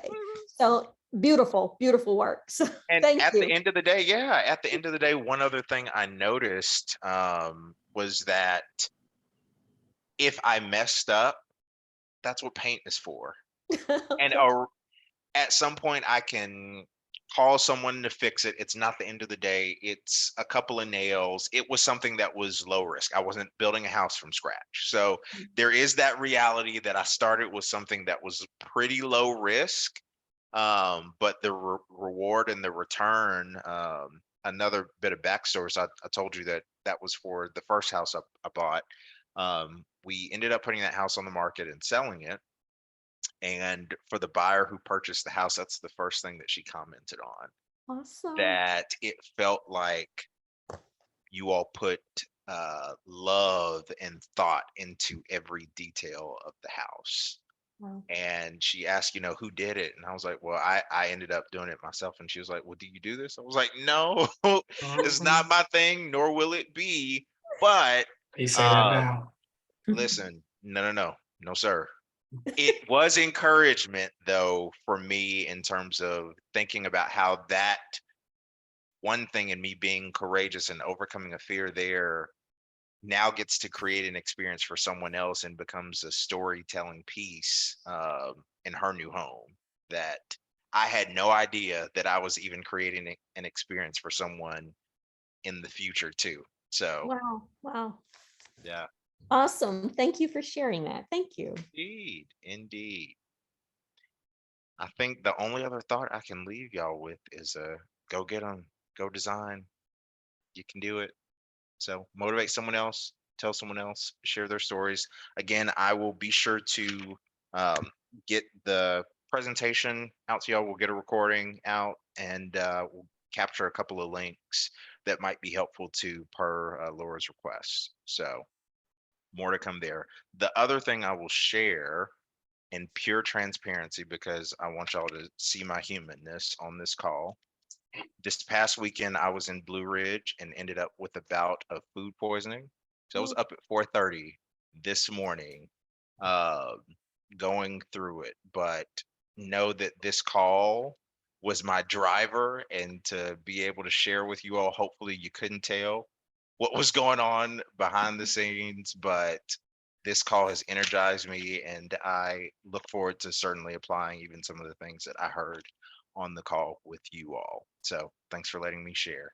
So beautiful, beautiful work. So And thank at you. the end of the day, yeah, at the end of the day, one other thing I noticed was that if I messed up, that's what paint is for. And Okay. at some point, I can call someone to fix it. It's not the end of the day. It's a couple of nails. It was something that was low risk. I wasn't building a house from scratch. So there is that reality that I started with something that was pretty low risk. But the reward and the return, another bit of backstory. So I told you that that was for the first house I bought. We ended up putting that house on the market and selling it. And for the buyer who purchased the house, that's the first thing that she commented on, Awesome. that it felt like you all put love and thought into every detail of the house. Wow. And she asked, who did it? And I was like, well, I ended up doing it myself. And she was like, well, do you do this? I was like, no, it's not my thing, nor will it be. But You say that um, now. listen, no, sir. It was encouragement, though, for me in terms of thinking about how that one thing in me being courageous and overcoming a fear there now gets to create an experience for someone else and becomes a storytelling piece in her new home that I had no idea that I was even creating an experience for someone in the future too. So Wow. Wow. yeah, Awesome. Thank you for sharing that. Thank you. indeed. I think the only other thought I can leave y'all with is go get them, go design. You can do it. So motivate someone else, tell someone else, share their stories. Again, I will be sure to get the presentation out to y'all. We'll get a recording out, and we'll capture a couple of links that might be helpful to per Laura's request. So more to come there. The other thing I will share in pure transparency, because I want y'all to see my humanness on this call. This past weekend, I was in Blue Ridge and ended up with a bout of food poisoning. So I was Oh. up at 4:30 this morning, uh, going through it. But know that this call was my driver, and to be able to share with you all, hopefully you couldn't tell what was going on behind the scenes, but this call has energized me, and I look forward to certainly applying even some of the things that I heard on the call with you all. So thanks for letting me share.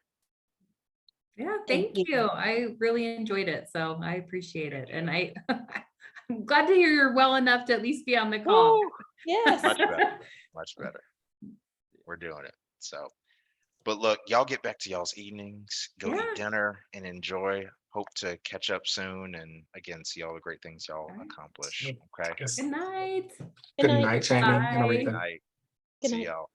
Yeah, Thank thank you. you. I really enjoyed it. So I appreciate it. And I'm glad to hear you're well enough to at least be on the call. Woo. Yes. Much better, much better. We're doing it. So, but look, y'all get back to y'all's evenings, go Yeah. eat dinner and enjoy. Hope to catch up soon, and again, see all the great things y'all All right. accomplish. Okay. Yes. Good night. Good Good night. night, Jamie and Bye. Good Aretha. night. Good See night. y'all.